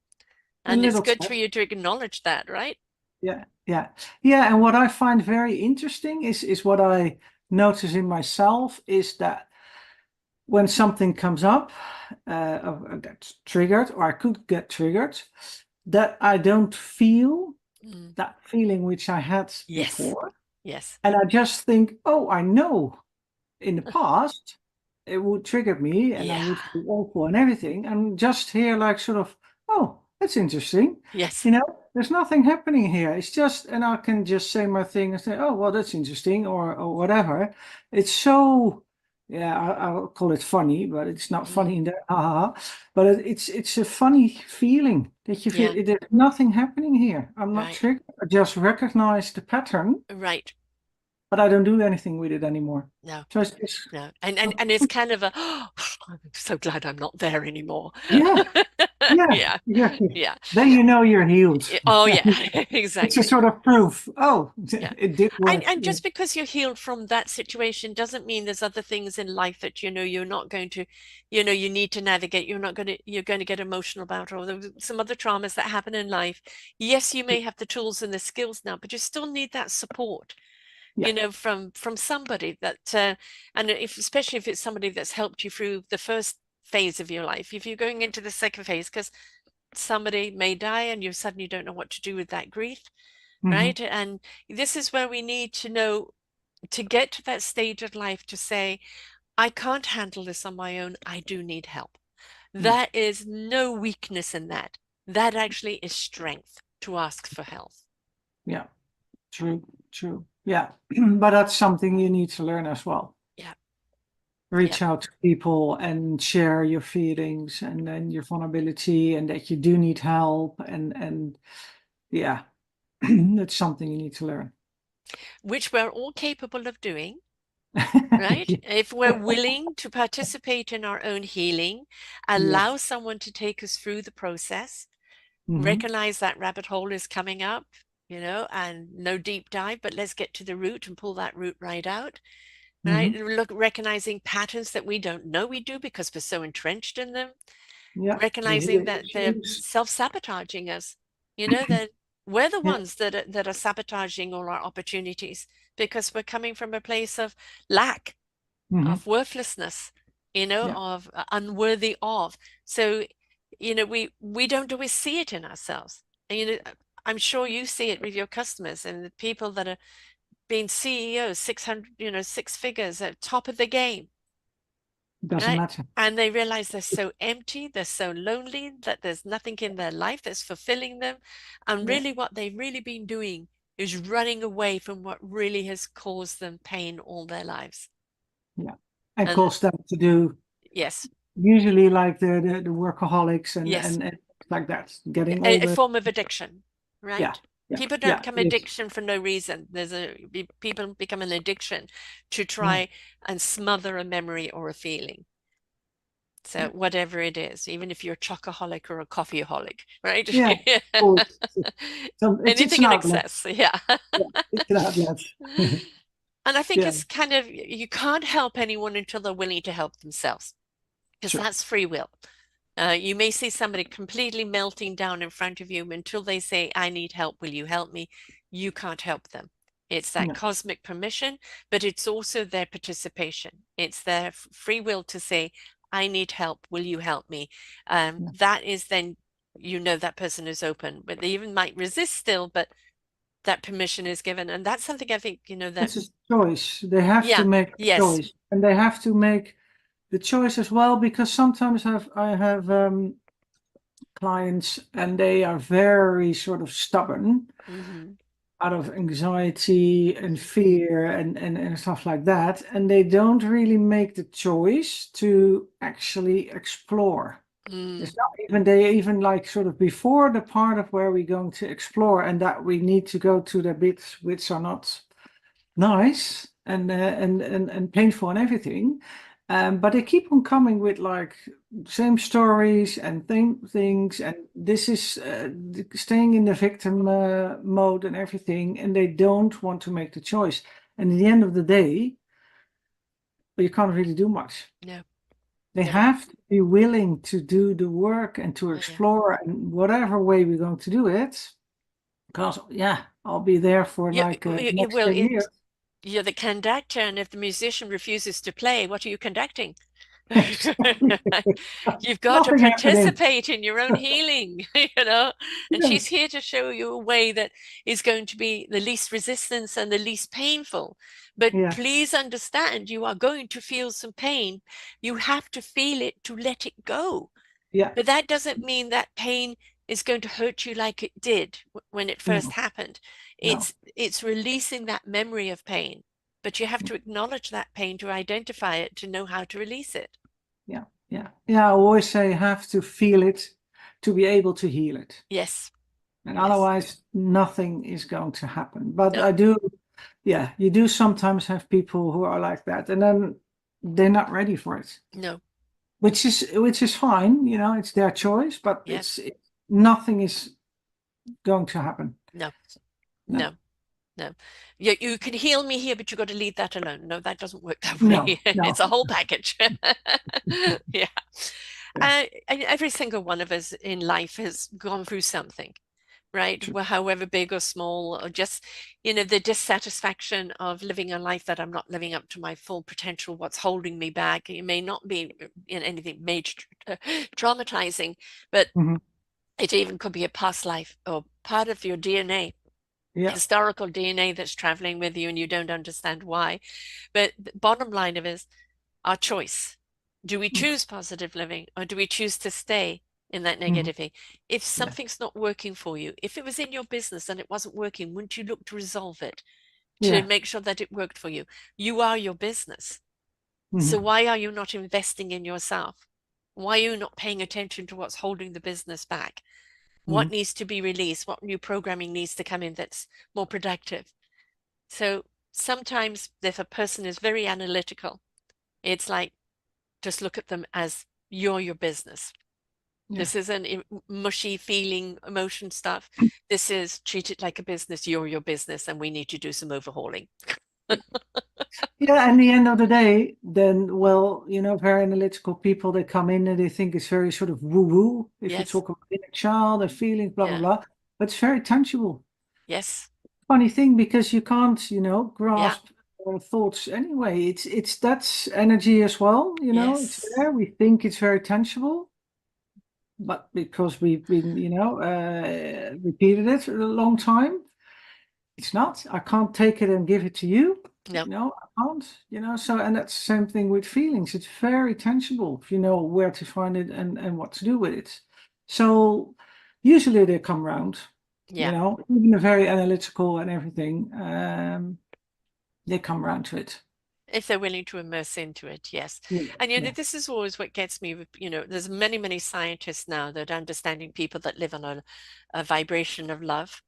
A And it's little good for step. you to acknowledge that, right? Yeah, yeah, yeah. And what I find very interesting is what I notice in myself is that when something comes up that's triggered, or I could get triggered, that I don't feel Mm. that feeling which I had Yes. before. Yes. And I just think, oh, I know in the past it would trigger me and I Yeah. would feel awful and everything. And just here, like, sort of, oh, that's interesting. Yes. You know, there's nothing happening here. It's just, and I can just say my thing and say, oh, well, that's interesting, or whatever. It's so yeah, I'll call it funny, but it's not Mm, funny in that, ha, ha, ha. But it's a funny feeling that you yeah, feel there's nothing happening here. I'm not right, triggered. I just recognize the pattern, right. but I don't do anything with it anymore. No, So it's no. And it's kind of a, oh, I'm so glad I'm not there anymore. yeah, yeah, Yeah, yeah. yeah. Then you know you're healed. Oh, yeah, It's a exactly. sort of proof. Oh, Yeah. it did work. And Yeah. just because you're healed from that situation doesn't mean there's other things in life that, you're not going to, you need to navigate. You're going to get emotional about, or there's some other traumas that happen in life. Yes, you may have the tools and the skills now, but you still need that support, Yeah. from somebody that, and especially if it's somebody that's helped you through the first phase of your life. If you're going into the second phase, because somebody may die and you suddenly don't know what to do with that grief, Hmm. right? And this is where we need to know, to get to that stage of life, to say, I can't handle this on my own. I do need help. Yeah. There is no weakness in that. That actually is strength, to ask for help. Yeah. True. True. Yeah. But that's something you need to learn as well. Yeah, yeah. Reach out to people and share your feelings and your vulnerability and that you do need help and yeah, that's something you need to learn. Which we're all capable of doing. Right? If we're willing to participate in our own healing, allow Yes. someone to take us through the process, Hmm. recognize that rabbit hole is coming up, and no deep dive, but let's get to the root and pull that root right out. Right? Hmm. Look, recognizing patterns that we don't know we do because we're so entrenched in them, Yeah. The recognizing healing that they're issues. self-sabotaging us, that we're the Yeah. ones that are sabotaging all our opportunities because we're coming from a place of lack, Hmm. of worthlessness, Yeah. of unworthy of. So, we don't always see it in ourselves. And I'm sure you see it with your customers and the people that are being CEOs, 600, six figures at top of the game, Doesn't right? matter. And they realize they're so empty, they're so lonely, that there's nothing in their life that's fulfilling them. And Yeah. really what they've really been doing is running away from what really has caused them pain all their lives. Yeah. And And cause them to do yes, usually like the workaholics yes, and like that, getting all a the form of addiction, yeah, right? yeah, People don't yeah, become it is. addiction for no reason. People become an addiction to Yeah, try and smother a memory or a feeling. So yeah, whatever it is, even if you're a chocoholic or a coffeeaholic, right? yeah. Oh, it's Anything an in outlet. excess, yeah. Yeah, it's an outlet. And I think Yeah, it's kind of, you can't help anyone until they're willing to help themselves, because sure. that's free will. You may see somebody completely melting down in front of you until they say, I need help, will you help me? You can't help them. It's that No, cosmic permission, but it's also their participation. It's their free will to say, I need help, will you help me? no. That is then, that person is open, but they even might resist still, but that permission is given. And that's something I think, that, It's a choice. They have to yeah, make a yes. choice, and they have to make the choice as well because sometimes I have clients and they are very sort of stubborn Hmm. out of anxiety and fear and stuff like that. And they don't really make the choice to actually explore. Mm, It's not even, they even like sort of before the part of where we're going to explore and that we need to go to the bits which are not nice and painful and everything. But they keep on coming with like same stories and things, and this is staying in the victim mode and everything, and they don't want to make the choice. And at the end of the day, you can't really do much. no, They no. have to be willing to do the work and to Oh, yeah. explore in whatever way we're going to do it. Because yeah, I'll be there for Yeah, like the next well, 10 years. you're the conductor, and if the musician refuses to play, what are you conducting? Exactly. You've got to Nothing happening. participate in your own healing, you know, and Yeah, she's here to show you a way that is going to be the least resistance and the least painful. But yeah, please understand, you are going to feel some pain. You have to feel it to let it go. yeah. But that doesn't mean that pain is going to hurt you like it did when it first No, happened. no. It's releasing that memory of pain. but you have to acknowledge that pain to identify it, to know how to release it. Yeah. Yeah. Yeah. I always say you have to feel it to be able to heal it. Yes. And Yes. otherwise nothing is going to happen. But No. I do, yeah, you do sometimes have people who are like that, and then they're not ready for it, No. which is fine, you know, it's their choice, but Yes. nothing is going to happen. No. No, No. No. You can heal me here, but you got to leave that alone. No, that doesn't work that way. no, no. It's a whole package. Yeah. Yeah, And every single one of us in life has gone through something, right? true. Well, however big or small, or just, the dissatisfaction of living a life that I'm not living up to my full potential, what's holding me back. It may not be in anything major traumatizing, but Mhm. it even could be a past life or part of your DNA, Yeah. historical DNA that's traveling with you and you don't understand why. But the bottom line of it is our choice. Do we Mm. choose positive living or do we choose to stay in that Mhm. negativity? If Yeah. something's not working for you, if it was in your business and it wasn't working, wouldn't you look to resolve it to Yeah. make sure that it worked for you? You are your business. So Mhm. why are you not investing in yourself? Why are you not paying attention to what's holding the business back? What Mhm. needs to be released? What new programming needs to come in that's more productive? So sometimes if a person is very analytical, it's like just look at them as you're your business. Yeah. This isn't mushy feeling emotion stuff. This is treat it like a business. You're your business, and we need to do some overhauling. Yeah, and the end of the day, then, well, you know, very analytical people, they come in and they think it's very sort of woo-woo. If you Yes. talk about inner child and feelings, blah, blah, Yeah. blah. But it's very tangible. Yes. Funny thing, because you can't, you know, Yeah. grasp thoughts anyway. It's that's energy as well, you know, it's Yes. there. We think it's very tangible, but because we've been, you know, repeated it for a long time, it's not. I can't take it and give it to you. No. You know, I can't, you know. So, and that's the same thing with feelings. It's very tangible if you know where to find it and what to do with it. So, usually they come round, you Yeah. know, even a very analytical and everything, they come round to it. If they're willing to immerse into it, yes. Yeah, And yeah. this is always what gets me with, there's many, many scientists now that are understanding people that live on a vibration of love.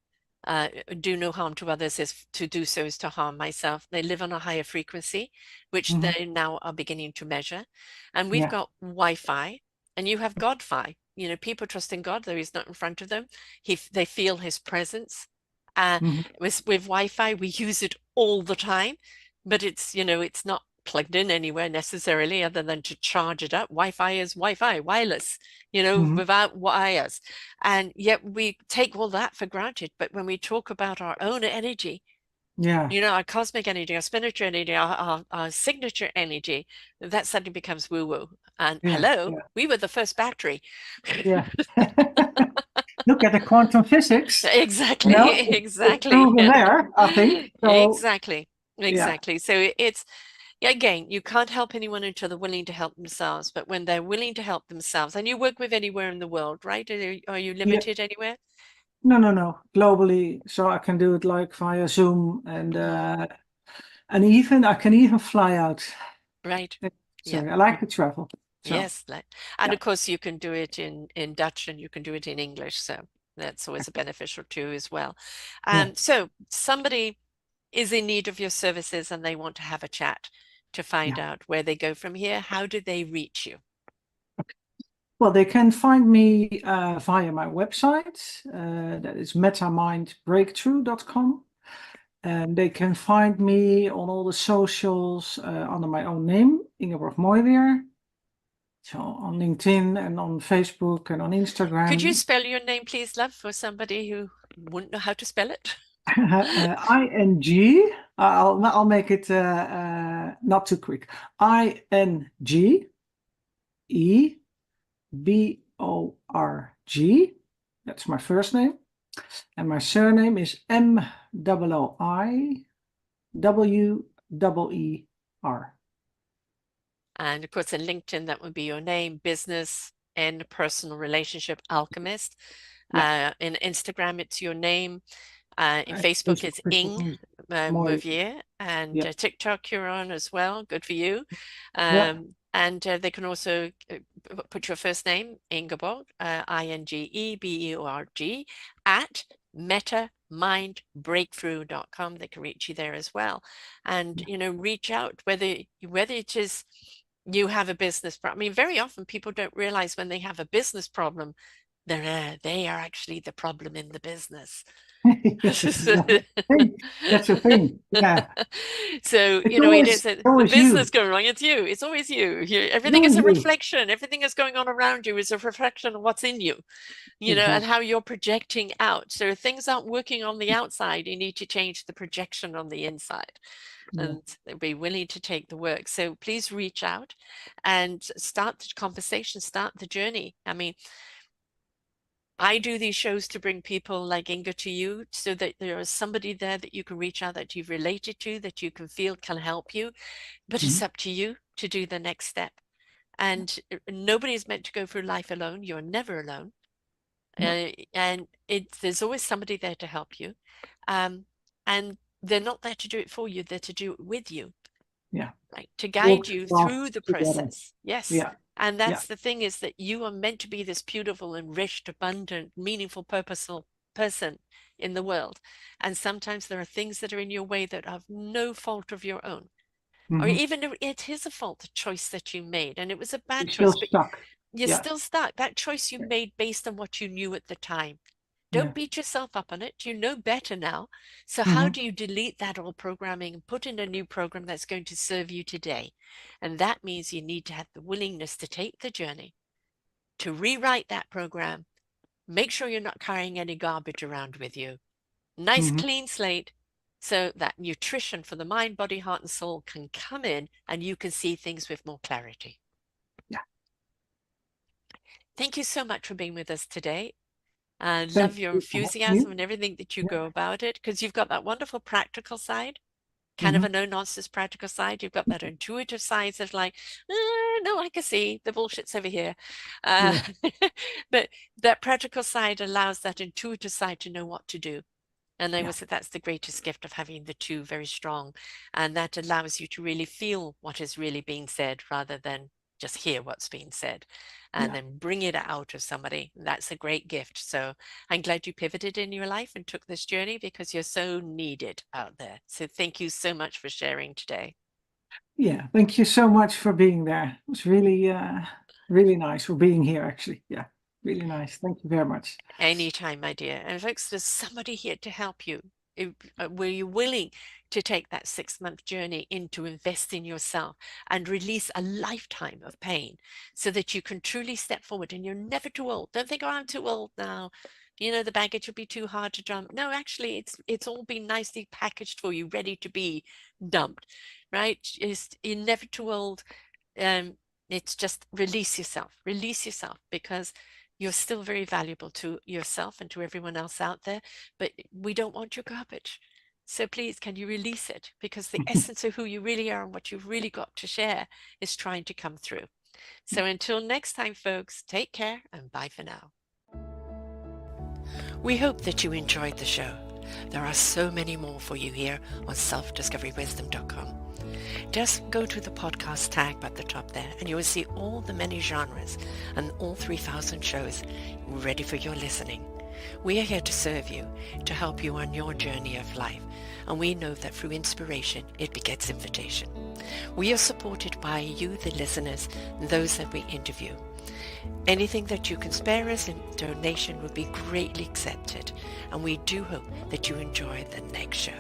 Do no harm to others is to do so is to harm myself. They live on a higher frequency, which Hmm. they now are beginning to measure. And we've Yeah. got Wi-Fi and you have God-Fi. People trust in God, though he's not in front of them. They feel his presence. Hmm. With Wi-Fi, we use it all the time, but it's not plugged in anywhere necessarily other than to charge it up. Wi-Fi is Wi-Fi, wireless, Hmm. without wires. And yet we take all that for granted. But when we talk about our own energy, Yeah. our cosmic energy, our spiritual energy, our signature energy, that suddenly becomes woo-woo. And Yeah. hello, Yeah. we were the first battery. Yeah. Look at the quantum physics. You know, Exactly, it's exactly. proven there, I think. So, Exactly, yeah. exactly. So it's again, you can't help anyone until they're willing to help themselves. But when they're willing to help themselves, and you work with anywhere in the world, right? Are you Yeah. limited anywhere? No, no, no. Globally, so I can do it like via Zoom Mm, and even I can even fly out. right. So Yeah. I like to travel. So Yes. And yeah, of course, you can do it in Dutch and you can do it in English. So that's always a beneficial too as well. yeah, So somebody is in need of your services and they want to have a chat to find yeah. out where they go from here. How do they reach you? Well, they can find me via my website. That is metamindbreakthrough.com. And they can find me on all the socials under my own name, Ingeborg Mooiweer. So on LinkedIn and on Facebook and on Could you Instagram. spell your name, please, love, for somebody who wouldn't know how to spell it? ING. I'll make it not too quick. Ingeborg. That's my first name. And my surname is Mooiweer. And of course, in LinkedIn, that would be your name, business, and personal relationship alchemist. Yeah. In Instagram, it's your name. In And Facebook, Facebook, it's Facebook Ing, music. Mooiweer, and Yeah. TikTok you're on as well. Good for you. Yeah. And they can also put your first name, Ingeborg, Ingeborg, at metamindbreakthrough.com. They can reach you there as well. And, reach out whether it is you have a business problem. I mean, very often people don't realize when they have a business problem, they are actually the problem in the business. Yes, that's a thing. Yeah. So, It's it always, is the always business you. going wrong. It's you. It's always you. It's Everything is always a you. reflection. Everything that's going on around you is a reflection of what's in you, and Exactly. how you're projecting out. So if things aren't working on the outside, you need to change the projection on the inside, Yeah. and be willing to take the work. So please reach out and start the conversation, start the journey. I mean, I do these shows to bring people like Inga to you so that there is somebody there that you can reach out, that you've related to, that you can feel can help you. But it's up to you to do the next step. And nobody is meant to go through life alone. You're never alone. No. And there's always somebody there to help you. And they're not there to do it for you, they're to do it with you. Yeah. Right, to Walk guide you the path through the together. process. Yes. Yeah. And Yeah. that's the thing, is that you are meant to be this beautiful, enriched, abundant, meaningful, purposeful person in the world. And sometimes there are things that are in your way that are no fault of your own. Or even if it is a fault, the choice that you made, and it was a bad You're still choice, but stuck. you're Yeah. still stuck. That choice you made based on what you knew at the time. Yeah. Don't beat yourself up on it. You know better now. So how Mm-hmm. do you delete that old programming and put in a new program that's going to serve you today? And that means you need to have the willingness to take the journey, to rewrite that program. Make sure you're not carrying any garbage around with you. Nice Mm-hmm. clean slate, so that nutrition for the mind, body, heart, and soul can come in and you can see things with more clarity. Yeah. Thank you so much for being with us today. I Thank love your you for having enthusiasm me. and everything that you Yeah. go about it, because you've got that wonderful practical side, kind of Mm-hmm. a no-nonsense practical side. You've got that intuitive side of like, no, I can see the bullshit's over here. Yeah. But that practical side allows that intuitive side to know what to do. And I Yeah. would say that's the greatest gift of having the two very strong. And that allows you to really feel what is really being said rather than just hear what's being said and Yeah. then bring it out of somebody. That's a great gift. So I'm glad you pivoted in your life and took this journey, because you're so needed out there. So thank you so much for sharing today. Yeah. Thank you so much for being there. It was really, really nice for being here, actually. Yeah. Really nice. Thank you very much. Anytime, my dear. And folks, there's somebody here to help you. Were you willing to take that 6-month journey into invest in yourself and release a lifetime of pain so that you can truly step forward and you're never too old? Don't think, oh, I'm too old now. The baggage will be too hard to jump. No, actually, it's all been nicely packaged for you, ready to be dumped, right? You're never too old. It's just release yourself, because you're still very valuable to yourself and to everyone else out there, but we don't want your garbage. So please, can you release it? Because the essence of who you really are and what you've really got to share is trying to come through. So until next time, folks, take care and bye for now. We hope that you enjoyed the show. There are so many more for you here on selfdiscoverywisdom.com. Just go to the podcast tag at the top there and you will see all the many genres and all 3,000 shows ready for your listening. We are here to serve you, to help you on your journey of life, and we know that through inspiration it begets invitation. We are supported by you, the listeners, and those that we interview. Anything that you can spare us in donation would be greatly accepted, and we do hope that you enjoy the next show.